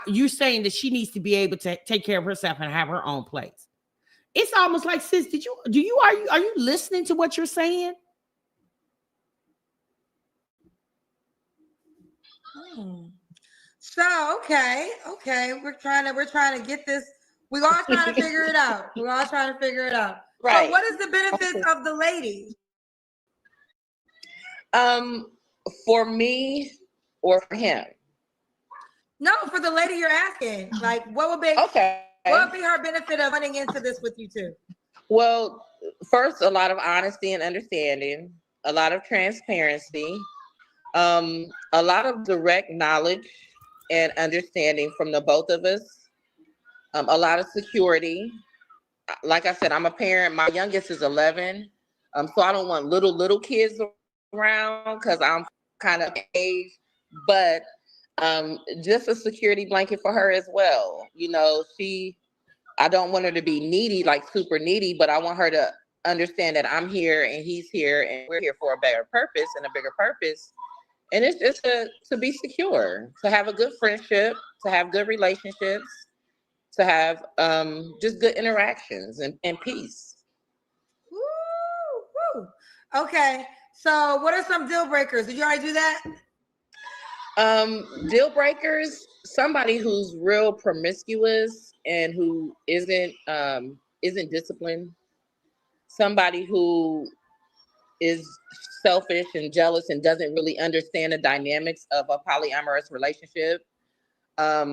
you're saying that she needs to be able to take care of herself and have her own place. It's almost like, sis, are you listening to what you're saying? So okay, we're trying to get this. We're all trying to figure it out. Right. So what is the benefits of the lady? For me or for him? No, for the lady you're asking. Like, what would be her benefit of running into this with you two? Well, first, a lot of honesty and understanding, a lot of transparency, a lot of direct knowledge and understanding from the both of us, a lot of security. Like I said, I'm a parent. My youngest is 11, so I don't want little kids around because I'm kind of age, but just a security blanket for her as well. You know, I don't want her to be needy, like super needy, but I want her to understand that I'm here and he's here and we're here for a better purpose and a bigger purpose. And it's just to be secure, to have a good friendship, to have good relationships, to have just good interactions and peace. Woo. Okay. So what are some deal breakers? Did you already do that? Deal breakers, somebody who's real promiscuous and who isn't disciplined, somebody who is selfish and jealous and doesn't really understand the dynamics of a polyamorous relationship,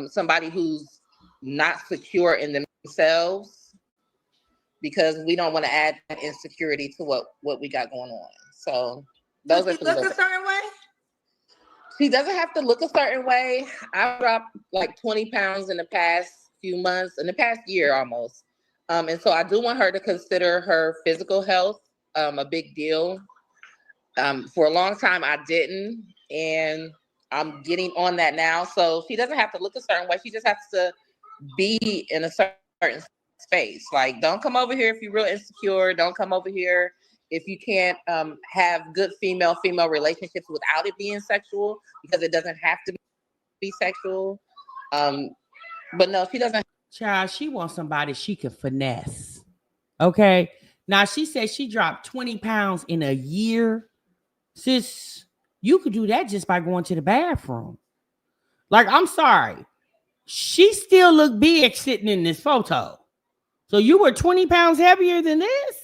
somebody who's not secure in themselves, because we don't want to add that insecurity to what we got going on. So those are some. Look a certain way? She doesn't have to look a certain way. I dropped like 20 pounds in the past few months, in the past year almost. And so I do want her to consider her physical health a big deal. For a long time, I didn't, and I'm getting on that now. So she doesn't have to look a certain way. She just has to be in a certain space. Like, don't come over here if you're real insecure. Don't come over here if you can't have good female-female relationships without it being sexual, because it doesn't have to be sexual. But no, she doesn't. Child, she wants somebody she can finesse. Okay. Now she said she dropped 20 pounds in a year. Sis, you could do that just by going to the bathroom. Like, I'm sorry. She still looked big sitting in this photo. So you were 20 pounds heavier than this?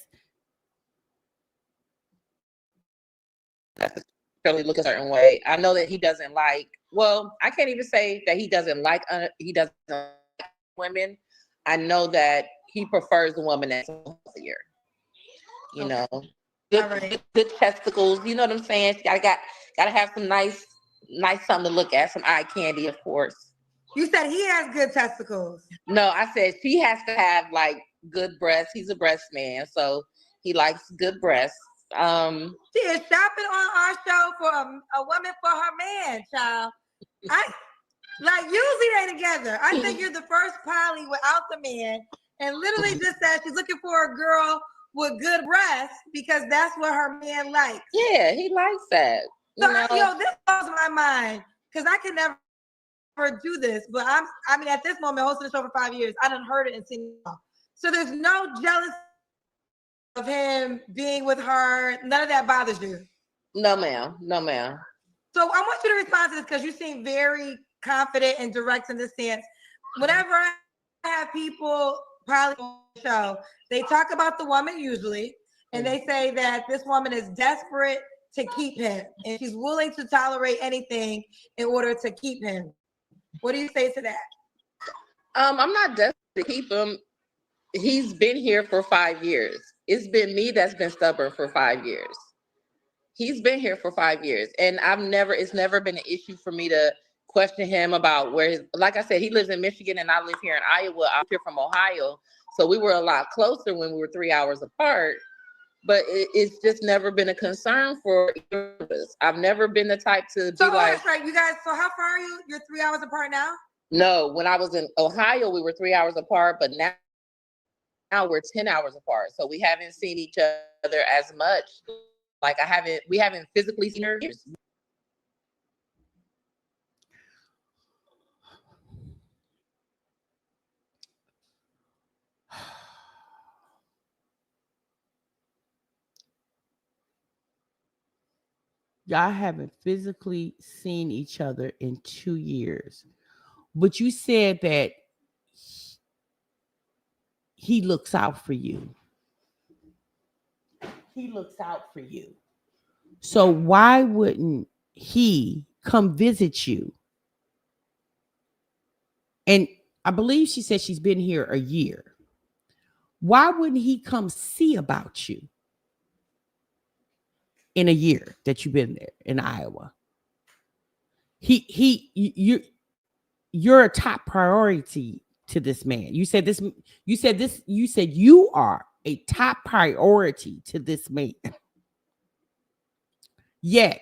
Really look a certain way. I know that he doesn't like, well, I can't even say that he doesn't like women. I know that he prefers a woman that's healthier. You know, good testicles. You know what I'm saying? Gotta have some nice something to look at. Some eye candy, of course. You said he has good testicles. No, I said she has to have like good breasts. He's a breast man, so he likes good breasts. She is shopping on our show for a woman for her man, child. Usually they together. I think you're the first poly without the man, and literally just said she's looking for a girl with good breasts because that's what her man likes. Yeah, he likes that. So this blows my mind because I can never do this, but at this moment, hosting the show for 5 years, I done heard it and seen it all. So there's no jealousy of him being with her. None of that bothers you. No, ma'am. No, ma'am. So I want you to respond to this because you seem very confident and direct in this stance. Whenever I have people probably on the show, they talk about the woman usually, and they say that this woman is desperate to keep him, and she's willing to tolerate anything in order to keep him. What do you say to that? I'm not desperate to keep him. He's been here for 5 years. It's been me that's been stubborn for 5 years. He's been here for 5 years, and it's never been an issue for me to question him about like I said, he lives in Michigan and I live here in Iowa. I'm here from Ohio. So we were a lot closer when we were 3 hours apart, but it's just never been a concern for either of us. I've never been the type to be like. That's right, you guys. So how far are you? You're 3 hours apart now? No, when I was in Ohio, we were 3 hours apart, but now we're 10 hours apart. So we haven't seen each other as much. Like we haven't physically seen her years. Y'all haven't physically seen each other in 2 years. But you said that he looks out for you. He looks out for you. So why wouldn't he come visit you? And I believe she said she's been here a year. Why wouldn't he come see about you in a year that you've been there in Iowa? You're a top priority to this man. You said you are a top priority to this man. Yet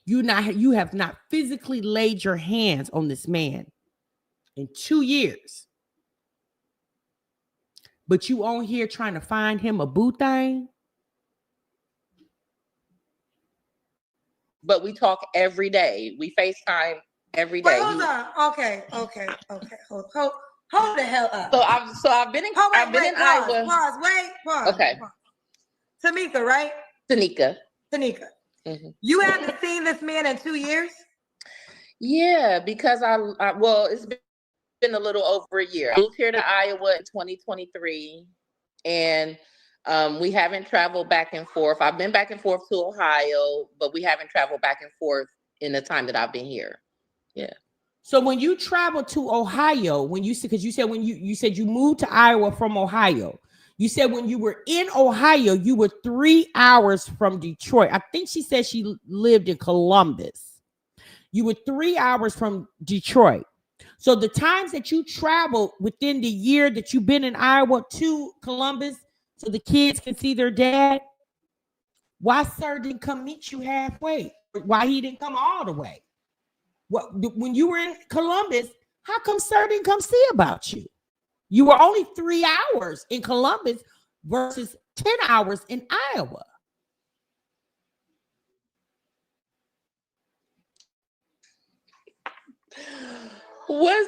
you have not physically laid your hands on this man in 2 years. But you on here trying to find him a boo thing. But we talk every day. We FaceTime every day. Wait, hold on. Okay. Hold the hell up. So I've been in Iowa. Pause. Okay. Pause. Tamika, right? Tanika. Mm-hmm. You haven't seen this man in 2 years? Yeah, because it's been a little over a year. I moved here to Iowa in 2023, and we haven't traveled back and forth. I've been back and forth to Ohio, but we haven't traveled back and forth in the time that I've been here. Yeah. So when you traveled to Ohio, because you said you moved to Iowa from Ohio, you said when you were in Ohio, you were 3 hours from Detroit. I think she said she lived in Columbus. You were 3 hours from Detroit. So the times that you traveled within the year that you've been in Iowa to Columbus, so the kids can see their dad, Why sir didn't come meet you halfway? Why he didn't come all the way? What when you were in Columbus, how come sir didn't come see about you? You were only 3 hours in Columbus versus 10 hours in Iowa.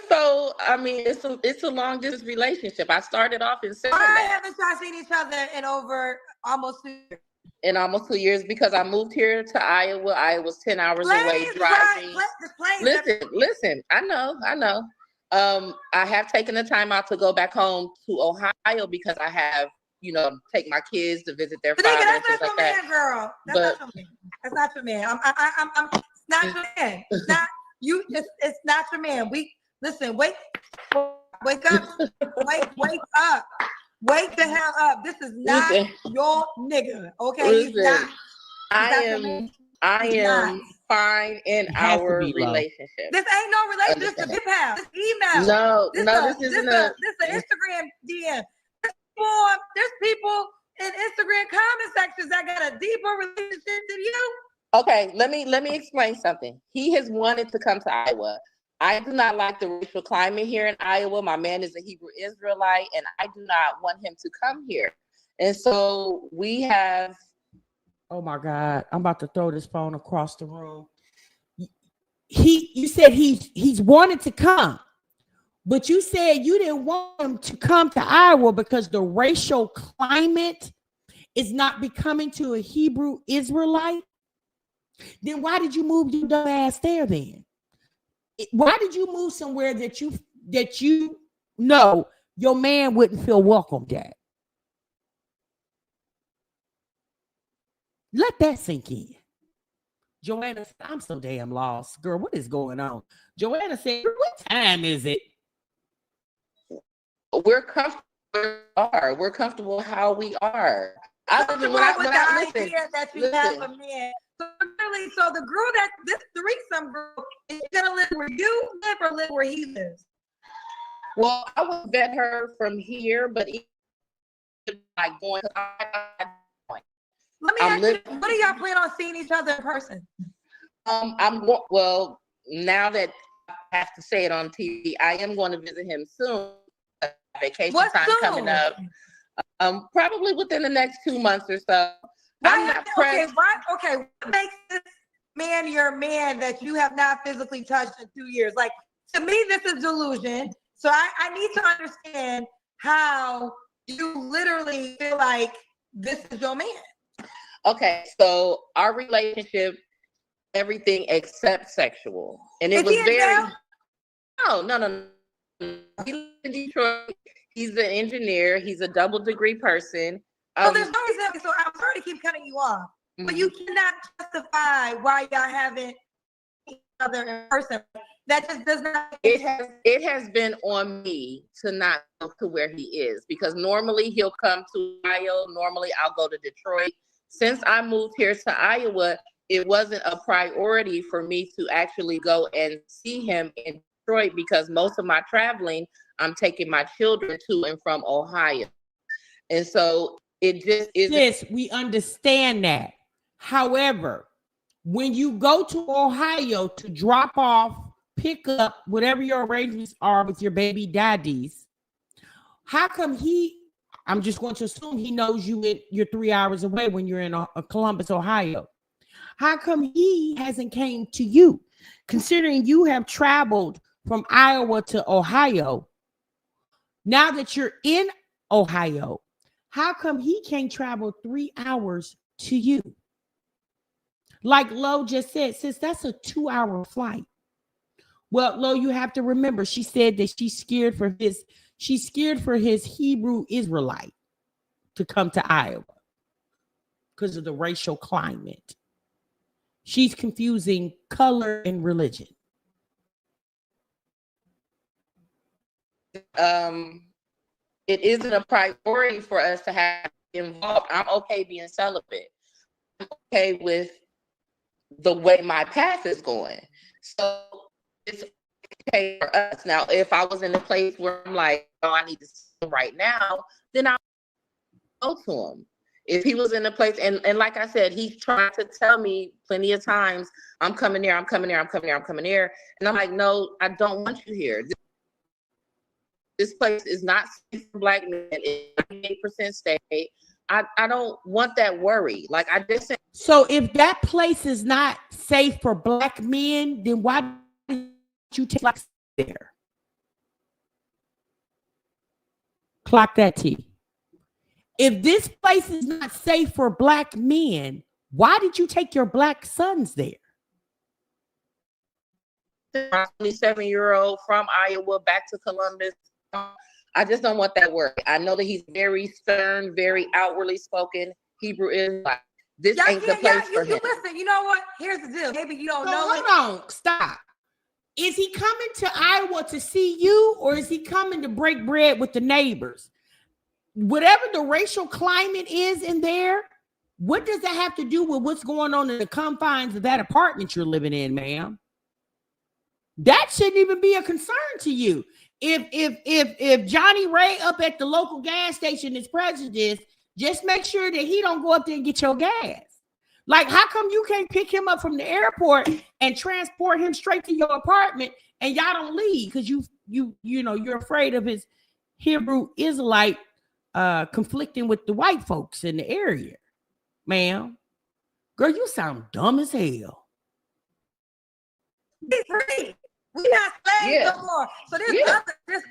So I mean, it's a long distance relationship. I started off in Why haven't y'all seen each other in over almost 2 years? In almost 2 years because I moved here to Iowa. I was 10 hours away driving. Listen. I know. I have taken the time out to go back home to Ohio because I have, take my kids to visit their father and things like that. Man, girl. That's not your man. That's not your man. It's not your man. It's not you. It's not your man. Listen. Wake up. Wake up. Wake the hell up. This is not your nigga. Okay, he's not. I am fine in our relationship. This ain't no relationship. This is hip hop. This email. This isn't This is Instagram DM. There's people in Instagram comment sections that got a deeper relationship than you. Okay, let me explain something. He has wanted to come to Iowa. I do not like the racial climate here in Iowa. My man is a Hebrew Israelite, and I do not want him to come here. And so we have. Oh my God! I'm about to throw this phone across the room. You said he's wanted to come, but you said you didn't want him to come to Iowa because the racial climate is not becoming to a Hebrew Israelite. Then why did you move your dumb ass there then? Why did you move somewhere that you know your man wouldn't feel welcomed at? Let that sink in. Joanna said, I'm so damn lost. Girl, what is going on? Joanna said, what time is it? We're comfortable. We're comfortable how we are. That you have a man. So the girl this threesome girl is gonna live where you live or live where he lives. Well, I would vet her from here, but like going. Let me ask you, what do y'all plan on seeing each other in person? Well, now that I have to say it on TV, I am going to visit him soon. Vacation time coming up. Probably within the next 2 months or so. I'm not pressed. Okay, what makes this man your man that you have not physically touched in 2 years? Like, to me, this is delusion. So I need to understand how you literally feel like this is your man. Okay, so our relationship, everything except sexual. And it was very... No. He lives in Detroit. He's an engineer. He's a double degree person. There's no reason. So I'm sorry to keep cutting you off, but you cannot justify why y'all haven't each other in person. That just does not. It has been on me to not go to where he is because normally he'll come to Ohio. Normally I'll go to Detroit. Since I moved here to Iowa, it wasn't a priority for me to actually go and see him in Detroit because most of my traveling, I'm taking my children to and from Ohio. And so it just is. Yes, we understand that. However, when you go to Ohio to drop off, pick up, whatever your arrangements are with your baby daddies, how come I'm just going to assume he knows you're 3 hours away when you're in Columbus, Ohio. How come he hasn't came to you? Considering you have traveled from Iowa to Ohio, now that you're in Ohio, how come he can't travel 3 hours to you? Like Lo just said, sis, that's a 2-hour flight. Well, Lo, you have to remember, she said that she's scared for his Hebrew Israelite to come to Iowa because of the racial climate. She's confusing color and religion. It isn't a priority for us to have involved. I'm okay being celibate. I'm okay with the way my path is going. So it's okay for us. Now, if I was in a place where I'm like, oh, I need to see him right now, then I'll go to him. If he was in a place, and like I said, he's trying to tell me plenty of times, I'm coming there, I'm coming there, I'm coming there, I'm coming there. And I'm like, no, I don't want you here. This place is not safe for Black men. It's 98% state. I don't want that worry. Like I just said. So if that place is not safe for Black men, then why did you take Blacks there? Clock that T. If this place is not safe for Black men, why did you take your Black sons there? My 27-year-old from Iowa back to Columbus. I just don't want that work. I know that he's very stern, very outwardly spoken. Hebrew Israelite. This ain't the place for him. Listen, you know what? Here's the deal. Maybe you don't know. Hold on, stop. Is he coming to Iowa to see you, or is he coming to break bread with the neighbors? Whatever the racial climate is in there, what does that have to do with what's going on in the confines of that apartment you're living in, ma'am? That shouldn't even be a concern to you. If Johnny Ray up at the local gas station is prejudiced, just make sure that he don't go up there and get your gas. Like, how come you can't pick him up from the airport and transport him straight to your apartment and y'all don't leave because you're afraid of his Hebrew Israelite conflicting with the white folks in the area, ma'am? Girl, you sound dumb as hell. Be free. We not slaves no more. So there's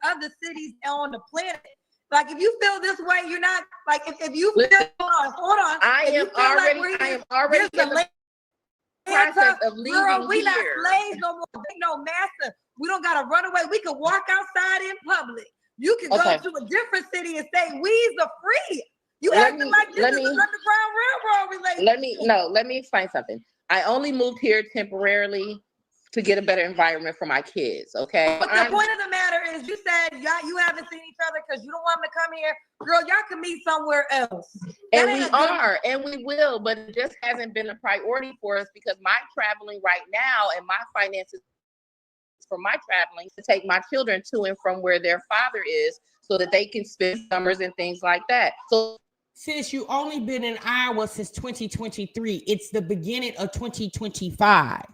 other cities on the planet. Like if you feel this way, you're not like if you feel hold on. I am already in the process of leaving. Girl, we not slaves no more. Ain't no master. We don't gotta run away. We can walk outside in public. You can go to a different city and say we's are free. You acting like this is an Underground Railroad relationship. Let me explain something. I only moved here temporarily to get a better environment for my kids, okay? But the point of the matter is, you said you haven't seen each other because you don't want them to come here. Girl, y'all can meet somewhere else. And we are, and we will, but it just hasn't been a priority for us because my traveling right now and my finances for my traveling to take my children to and from where their father is so that they can spend summers and things like that. So since you only been in Iowa since 2023, it's the beginning of 2025.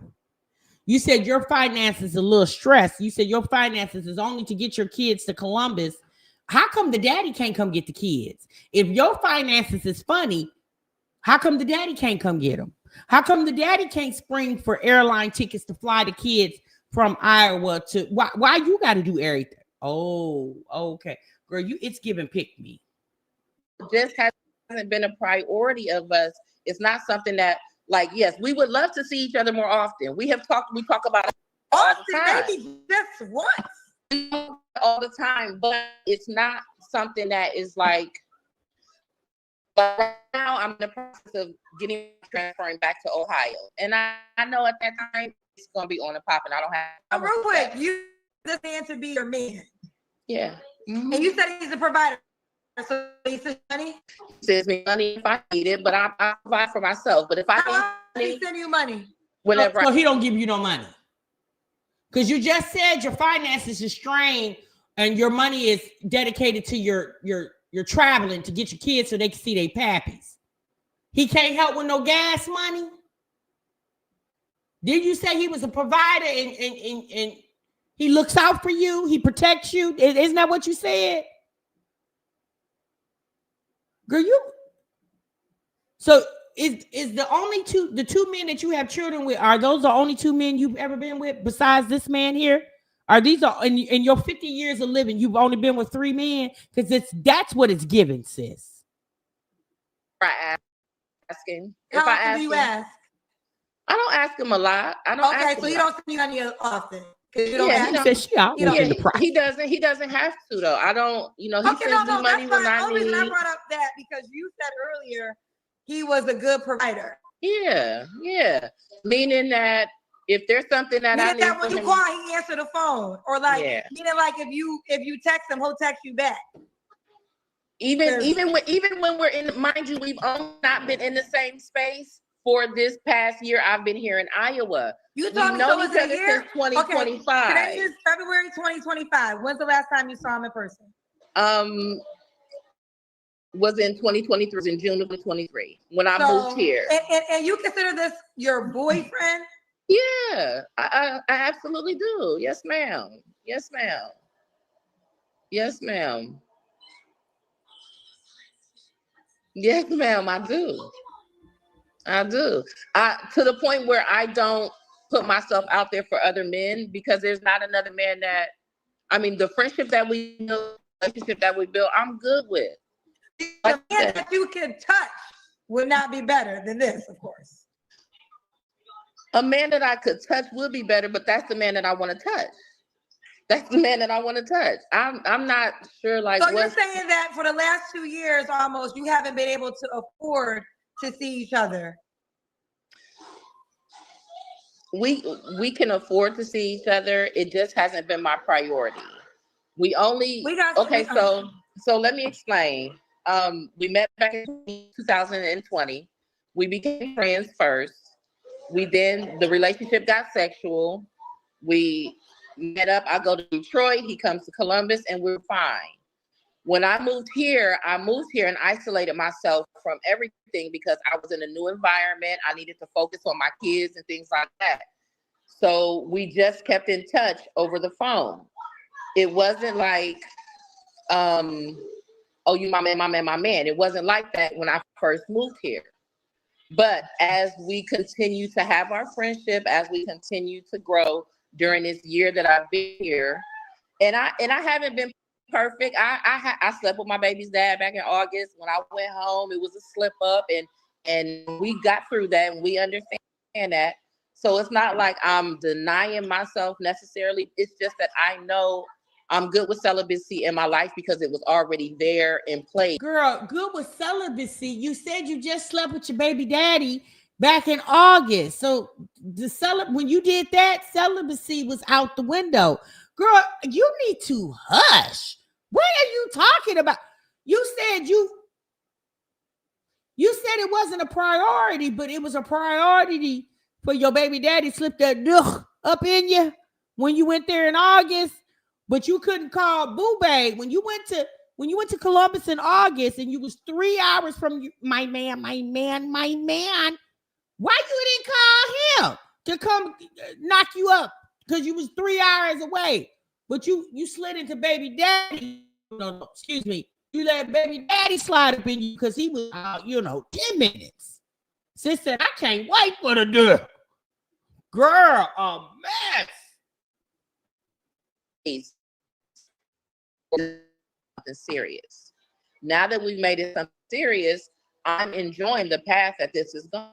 You said your finances a little stressed. You said your finances is only to get your kids to Columbus. How come the daddy can't come get the kids? If your finances is funny, how come the daddy can't come get them? How come the daddy can't spring for airline tickets to fly the kids from Iowa to why you got to do everything? Oh, okay. Girl, it's giving pick me. Just hasn't been a priority of us. It's not something that, like, yes, we would love to see each other more often. We talk about it all the time. Maybe just once. All the time, but it's not something that is like. But right now, I'm in the process of transferring back to Ohio, and I know at that time it's gonna be on and popping. I don't have. Real quick, you this man to be your man. Yeah. Mm-hmm. And you said he's a provider. So he says money. He sends me money if I need it, but I provide for myself. But if I need money, he send you money. Whenever. So he don't give you no money. Because you just said your finances is strained and your money is dedicated to your traveling to get your kids so they can see their pappies. He can't help with no gas money. Did you say he was a provider and he looks out for you? He protects you? Isn't that what you said? Girl, so is the two men that you have children with, are those the only two men you've ever been with besides this man here? Are these in your 50 years of living, you've only been with 3 men? Because that's what it's given, sis. Asking. How often do you ask? I don't ask him a lot. I don't. Okay, so you don't see money often. He doesn't have to though. I don't. He sends me money when I need. I brought up that because you said earlier he was a good provider. Yeah. Meaning that if there's something that I need, that when you call, he answer the phone, or meaning like if you text him, he'll text you back. Even when we're in, mind you, we've all not been in the same space for this past year. I've been here in Iowa. You told me so each other since 2025. Okay. Today is February 2025. When's the last time you saw him in person? was in 2023, was in June of 2023 when I moved here. And you consider this your boyfriend? Yeah, I absolutely do. Yes, ma'am. Yes, ma'am. Yes, ma'am. Yes, ma'am, I do. I do. To the point where I don't put myself out there for other men because there's not another man that, I mean, the friendship that we build, relationship that we build, I'm good with. The man that you can touch would not be better than this, of course. A man that I could touch would be better, but that's the man that I want to touch. That's the man that I want to touch. I'm not sure, like. So you're saying that for the last 2 years, almost, you haven't been able to afford to see each other. We can afford to see each other. It just hasn't been my priority. So let me explain. We met back in 2020. We became friends first. The relationship got sexual. We met up. I go to Detroit. He comes to Columbus, and we're fine. When I moved here and isolated myself from everything because I was in a new environment. I needed to focus on my kids and things like that. So we just kept in touch over the phone. It wasn't like, oh, you my man, my man, my man. It wasn't like that when I first moved here. But as we continue to have our friendship, as we continue to grow during this year that I've been here, and I haven't been perfect. I slept with my baby's dad back in August. When I went home, it was a slip up, and we got through that, and we understand that. So it's not like I'm denying myself necessarily. It's just that I know I'm good with celibacy in my life because it was already there in place. Girl, good with celibacy. You said you just slept with your baby daddy back in August. So when you did that, celibacy was out the window. Girl, you need to hush. What are you talking about? You said it wasn't a priority, but it was a priority for your baby daddy slipped that up in you when you went there in August. But you couldn't call Baebay when you went to Columbus in August, and you was 3 hours from my man. Why you didn't call him to come knock you up? Because you was 3 hours away. But you slid into baby daddy. No, excuse me. You let baby daddy slide up in you because he was 10 minutes. Sis said, I can't wait for the deal. Girl, a mess. Something serious. Now that we've made it something serious, I'm enjoying the path that this is going.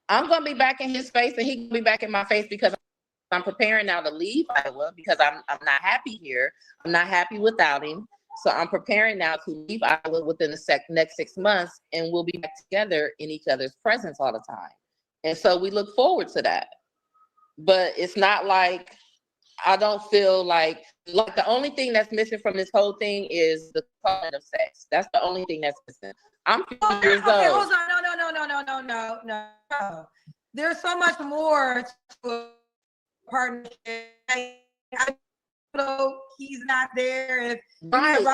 I'm going to be back in his face, and he can be back in my face because I'm preparing now to leave Iowa because I'm not happy here. I'm not happy without him. So I'm preparing now to leave Iowa within the next 6 months, and we'll be back together in each other's presence all the time. And so we look forward to that. But it's not like I don't feel like the only thing that's missing from this whole thing is the component of sex. That's the only thing that's missing. I'm 50 years old. Hold on. No. There's so much more to a partnership. I know he's not there. Right.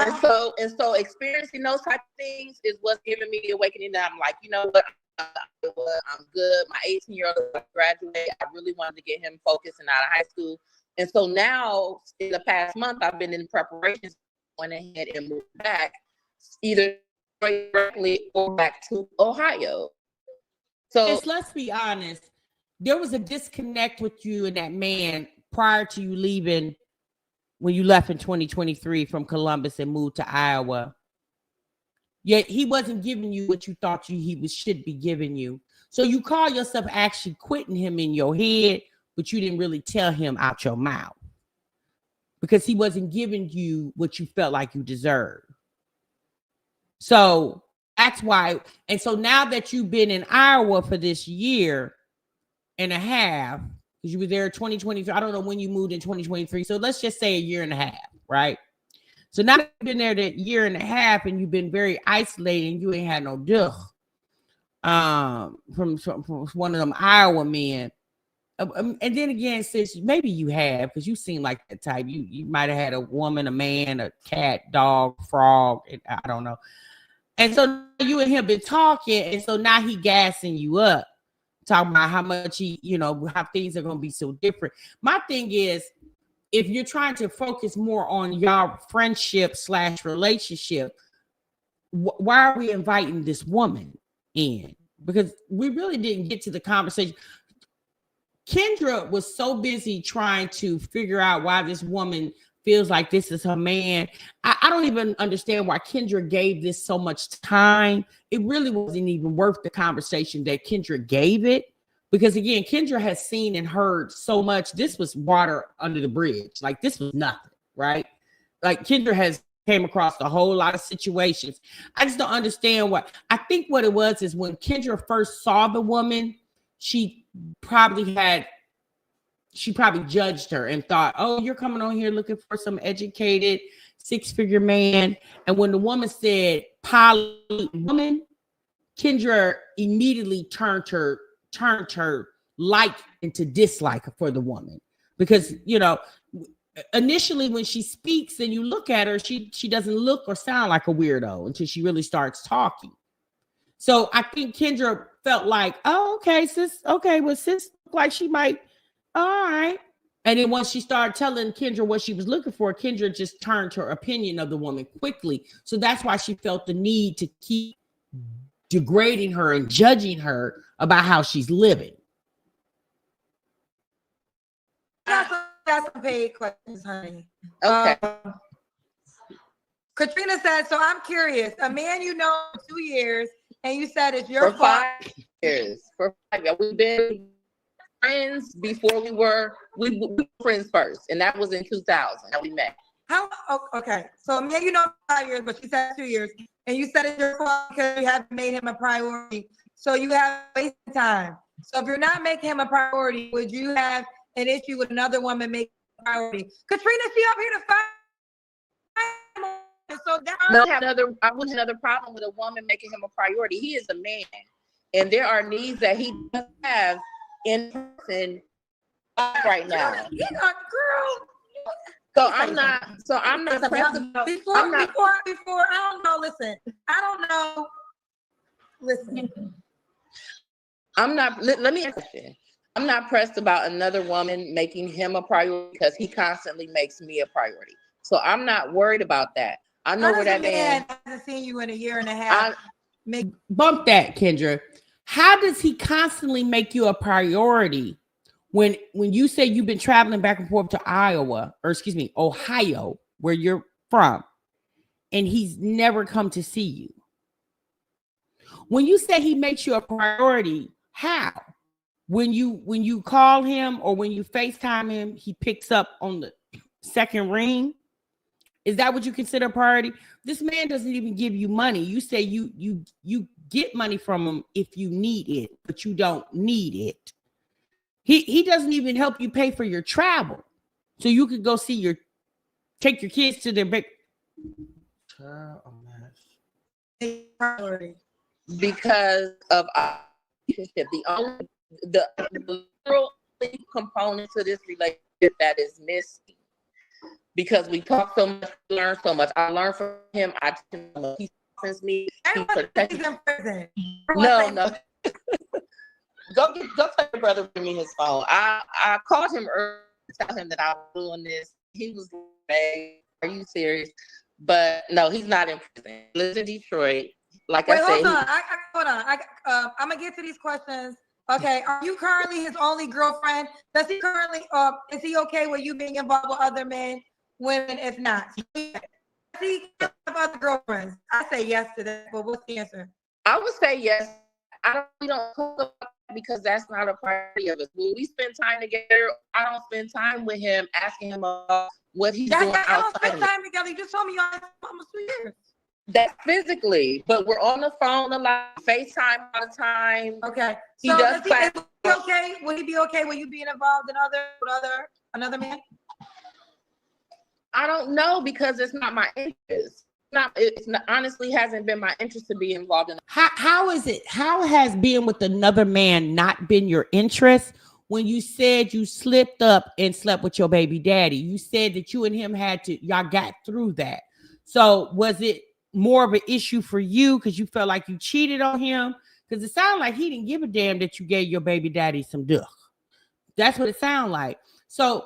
And so experiencing those type of things is what's giving me the awakening that I'm like, you know what? I'm good. My 18-year-old graduated. I really wanted to get him focused and out of high school. And so now, in the past month, I've been in preparations, went ahead and moved back, either directly or back to Ohio. So let's be honest. There was a disconnect with you and that man prior to you leaving when you left in 2023 from Columbus and moved to Iowa. Yet he wasn't giving you what you thought he should be giving you. So you call yourself actually quitting him in your head, but you didn't really tell him out your mouth because he wasn't giving you what you felt like you deserved. So that's why. And so now that you've been in Iowa for this year and a half, because you were there in 2023, I don't know when you moved in 2023. So let's just say a year and a half, right? So now that you've been there that year and a half and you've been very isolated and you ain't had no from one of them Iowa men. And then again, sis, maybe you have, because you seem like that type. You might have had a woman, a man, a cat, dog, frog. I don't know. And so you and him been talking, and so now he gassing you up, talking about how much he, how things are gonna be so different. My thing is, if you're trying to focus more on y'all friendship / relationship, why are we inviting this woman in? Because we really didn't get to the conversation. Kendra was so busy trying to figure out why this woman feels like this is her man. I don't even understand why Kendra gave this so much time. It really wasn't even worth the conversation that Kendra gave it. Because again, Kendra has seen and heard so much. This was water under the bridge. Like, this was nothing, right? Like, Kendra has came across a whole lot of situations. I just don't understand what. I think what it was is when Kendra first saw the woman, she probably judged her and thought, oh, you're coming on here looking for some educated 6-figure man. And when the woman said poly woman, Kendra immediately turned her like into dislike for the woman. Because, initially when she speaks and you look at her, she doesn't look or sound like a weirdo until she really starts talking. So I think Kendra felt like, oh, okay, sis, look like she might, all right. And then once she started telling Kendra what she was looking for, Kendra just turned her opinion of the woman quickly. So that's why she felt the need to keep degrading her and judging her about how she's living. That's some paid questions, honey. Okay. Katrina said, so I'm curious, a man you know for 2 years, and you said it's your For fault. 5 years. For 5 years. We've been friends before we were friends first, and that was in 2000 that we met. Okay, so a man you know for 5 years, but she said 2 years, and you said it's your fault because you haven't made him a priority. So you have wasted time. So if you're not making him a priority, would you have an issue with another woman making a priority? Katrina, she up here to fight. So No, I wouldn't have another problem with a woman making him a priority. He is a man, and there are needs that he does have in person right now. Girl. So I'm not pressed about. Before, I don't know. Listen, I don't know. Listen. I'm not. Let me ask you. I'm not pressed about another woman making him a priority because he constantly makes me a priority. So I'm not worried about that. I know where that man hasn't seen you in a year and a half. Bump that, Kendra. How does he constantly make you a priority when you say you've been traveling back and forth to Ohio, where you're from, and he's never come to see you? When you say he makes you a priority, how? When you call him or when you FaceTime him, he picks up on the second ring? Is that what you consider a priority? This man doesn't even give you money. You say you get money from him if you need it, but you don't need it. He doesn't even help you pay for your travel. So you could go take your kids to their big priority. Because of our relationship. The literal component to this relationship that is missing. Because we talk so much, we learn so much. I learn from him. I teach him. He offends me. He protects me. No. Go tell your brother to bring me his phone. I called him earlier to tell him that I was doing this. He was like, "Are you serious?" But no, he's not in prison. He lives in Detroit. Like I said, hold on. I'm gonna get to these questions. Okay, are you currently his only girlfriend? Does he currently? Is he okay with you being involved with other men, women? If not, does he have other girlfriends? I say yes to that. But what's the answer? I would say yes. We don't talk about that because that's not a priority of us. When we spend time together, I don't spend time with him asking him about what he's doing outside. I don't spend time together. You just told me y'all almost 2 years. That's physically, but we're on the phone a lot, FaceTime all the time. Okay. He So does is he okay? Would he be okay with you being involved in another man? I don't know because it's not my interest. It's not honestly hasn't been my interest to be involved in. How is it? How has being with another man not been your interest? When you said you slipped up and slept with your baby daddy, you said that you and him y'all got through that. So was it more of an issue for you because you felt like you cheated on him? Because it sounded like he didn't give a damn that you gave your baby daddy some duck. That's what it sounded like. So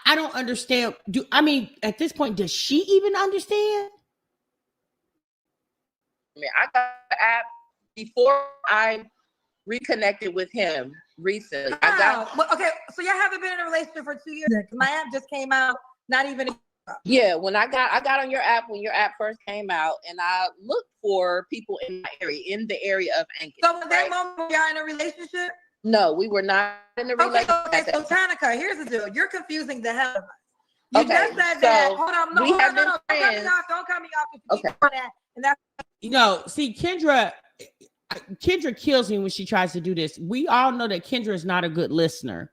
I don't understand. At this point, does she even understand? I mean, I got the app before I reconnected with him recently. Okay, so y'all haven't been in a relationship for 2 years. My app just came out, not even. Yeah, when I got on your app when your app first came out, and I looked for people in my area, in the area of Anchorage. So at that moment, y'all in a relationship? No, we were not in a relationship. Okay, so Tanika, here's the deal. You're confusing the hell of us. You Okay, just said so that. Hold on, no, we hold have on, been no, no. friends. Don't cut me off. Okay. That, and that's See, Kendra kills me when she tries to do this. We all know that Kendra is not a good listener.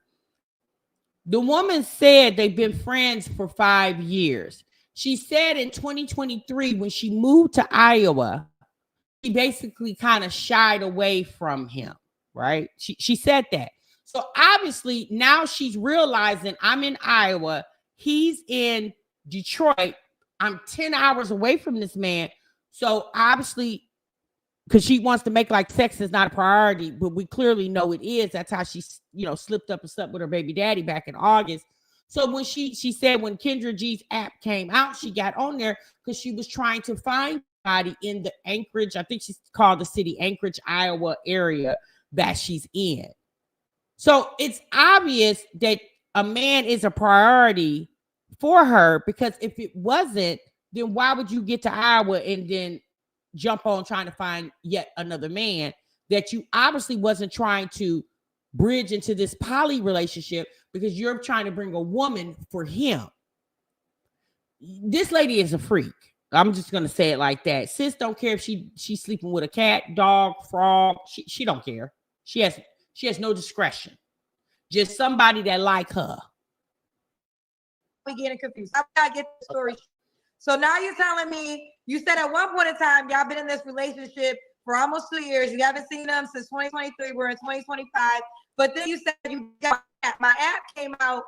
The woman said they've been friends for 5 years. She said in 2023, when she moved to Iowa, she basically kind of shied away from him, right? She said that. So obviously now she's realizing I'm in Iowa, he's in Detroit. I'm 10 hours away from this man. So obviously, because she wants to make like sex is not a priority, but we clearly know it is. That's how she, slipped up and slept with her baby daddy back in August. So when she said when Kendra G's app came out, she got on there because she was trying to find somebody in the Anchorage, I think she's called the city, Anchorage, Iowa area that she's in. So it's obvious that a man is a priority for her, because if it wasn't, then why would you get to Iowa and then jump on trying to find yet another man that you obviously wasn't trying to bridge into this poly relationship because you're trying to bring a woman for him? This lady is a freak. I'm just gonna say it like that. Sis don't care if she's sleeping with a cat, dog, frog. She don't care. She has no discretion. Just somebody that like her. we getting confused. I gotta get the story. So now you're telling me you said at one point in time y'all been in this relationship for almost 2 years. You haven't seen them since 2023. We're in 2025. But then you said you got my app came out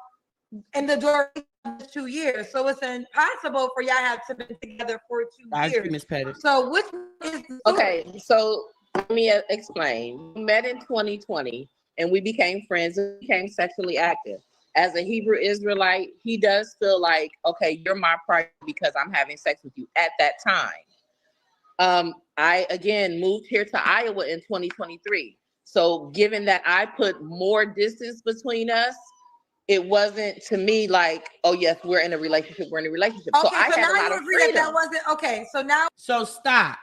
in the door of 2 years. So it's impossible for y'all to have been together for 2 years. Miss Pettis. So which is the Okay, so let me explain. We met in 2020 and we became friends and became sexually active. As a Hebrew Israelite, he does feel like, okay, you're my priority because I'm having sex with you at that time. I, again, moved here to Iowa in 2023. So given that I put more distance between us, it wasn't to me like, oh, yes, we're in a relationship. We're in a relationship. Okay, so I so had now a lot you of agree freedom. that wasn't, okay, so now. So stop.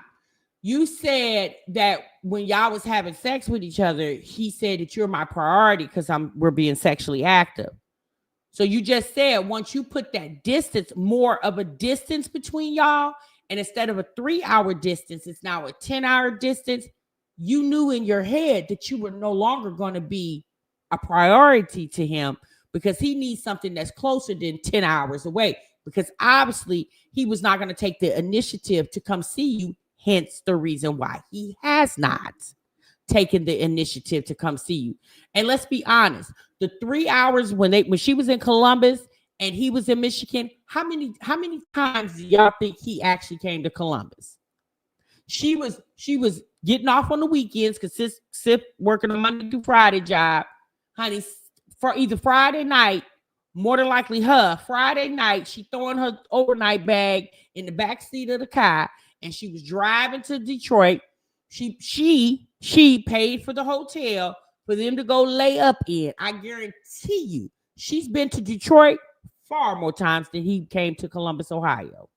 You said that when y'all was having sex with each other, he said that you're my priority because we're being sexually active. So you just said once you put that distance, more of a distance between y'all, and instead of a 3-hour distance, it's now a 10-hour distance. You knew in your head that you were no longer going to be a priority to him because he needs something that's closer than 10 hours away, because obviously he was not going to take the initiative to come see you. Hence the reason why he has not taken the initiative to come see you. And let's be honest, the 3 hours when she was in Columbus and he was in Michigan, how many times do y'all think he actually came to Columbus? She was getting off on the weekends because Sip working a Monday through Friday job, honey. For either Friday night, more than likely Friday night, she throwing her overnight bag in the back seat of the car, and she was driving to Detroit. She paid for the hotel for them to go lay up in. I guarantee you, she's been to Detroit far more times than he came to Columbus, Ohio.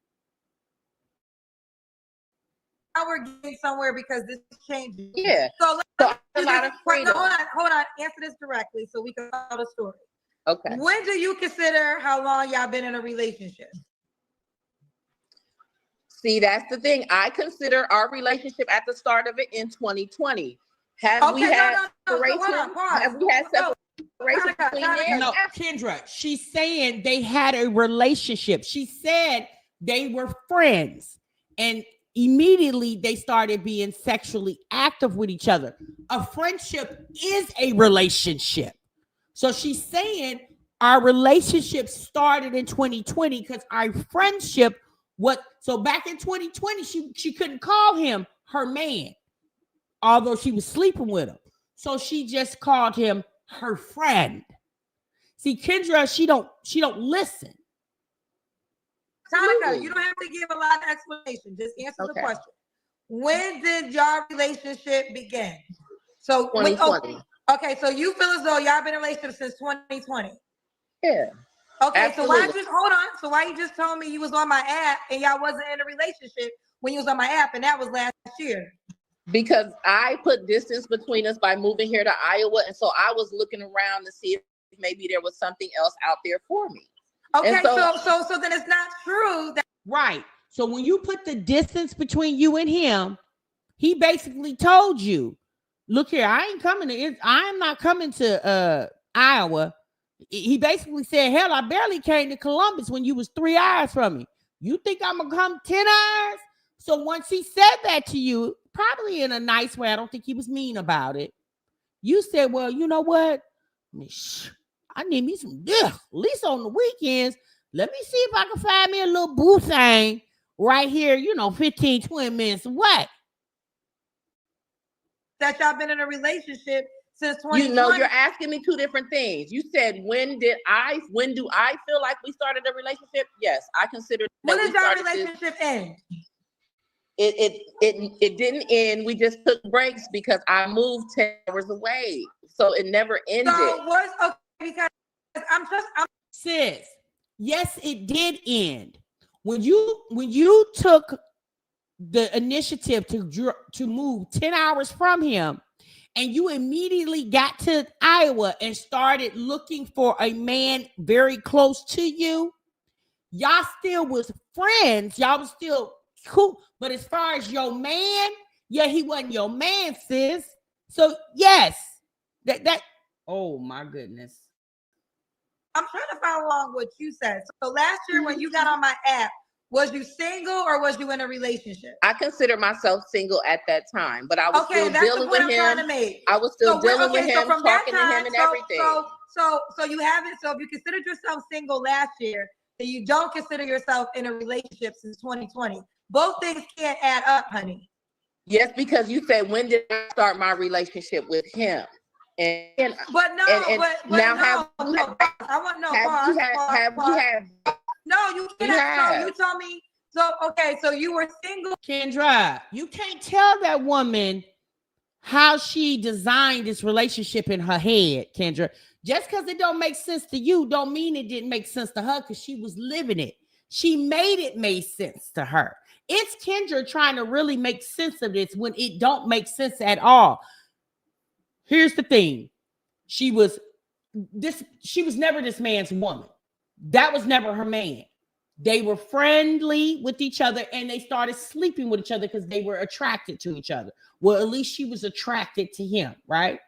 Now we're getting somewhere because this changes. Yeah. So a lot of freedom. Hold on. Answer this directly so we can tell the story. Okay. When do you consider how long y'all been in a relationship? See, that's the thing. I consider our relationship at the start of it in 2020. Have we had separation? Have we had separation between there? No, Kendra, she's saying they had a relationship. She said they were friends, and immediately they started being sexually active with each other. A friendship is a relationship. So she's saying our relationship started in 2020 because our friendship So back in 2020, she couldn't call him her man, although she was sleeping with him. So she just called him her friend. See, Kendra, she don't listen. Tasha, you don't have to give a lot of explanation. Just answer the question. When did your relationship begin? So 2020. Okay, so you feel as though y'all been in a relationship since 2020. Yeah. Okay, Absolutely. so why you just told me you was on my app and y'all wasn't in a relationship when you was on my app, and that was last year? Because I put distance between us by moving here to Iowa, and so I was looking around to see if maybe there was something else out there for me. Okay, so then it's not true that right. So when you put the distance between you and him, he basically told you, look here, I'm not coming to Iowa. He basically said, hell, I barely came to Columbus when you was 3 hours from me. You think I'm gonna come 10 hours? So once he said that to you, probably in a nice way, I don't think he was mean about it, you said, well, you know what? I need me some, at least on the weekends. Let me see if I can find me a little boo thing right here, 15, 20 minutes away. That y'all been in a relationship since 2020. You're asking me two different things. You said, when do I feel like we started a relationship? Yes, I consider that. When did your relationship end? It didn't end. We just took breaks because I moved 10 hours away. So it never ended. So because I'm sis, yes, it did end. When you took the initiative to move 10 hours from him, and you immediately got to Iowa and started looking for a man very close to you, y'all still was friends. Y'all was still cool. But as far as your man, he wasn't your man, sis. So yes, that oh my goodness. I'm trying to follow along what you said. So last year when you got on my app, was you single or was you in a relationship? I consider myself single at that time, but I was still dealing with him. I was still dealing with him, talking to him and everything. So you haven't. So if you considered yourself single last year, then you don't consider yourself in a relationship since 2020. Both things can't add up, honey. Yes, because you said, when did I start my relationship with him? I want to know. No, you cannot. So you tell me. So okay, so you were single. Kendra, you can't tell that woman how she designed this relationship in her head, Kendra. Just because it don't make sense to you, don't mean it didn't make sense to her, because she was living it. She made it make sense to her. It's Kendra trying to really make sense of this when it don't make sense at all. Here's the thing. She was never this man's woman. That was never her man. They were friendly with each other and they started sleeping with each other because they were attracted to each other. Well, at least she was attracted to him, right?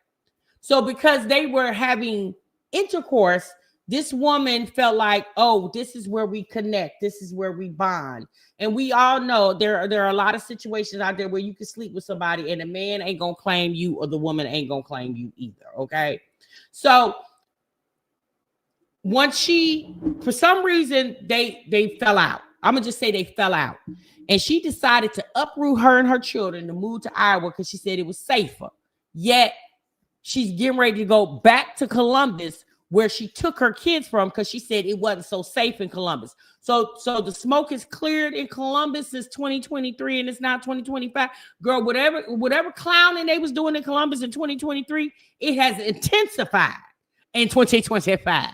So because they were having intercourse, this woman felt like, oh, this is where we connect. This is where we bond. And we all know there are a lot of situations out there where you can sleep with somebody and the man ain't going to claim you or the woman ain't going to claim you either, okay? So once for some reason, they fell out. I'm going to just say they fell out. And she decided to uproot her and her children to move to Iowa because she said it was safer. Yet she's getting ready to go back to Columbus, where she took her kids from, because she said it wasn't so safe in Columbus. So the smoke is cleared in Columbus since 2023 and it's now 2025. Girl, whatever clowning they was doing in Columbus in 2023, it has intensified in 2025.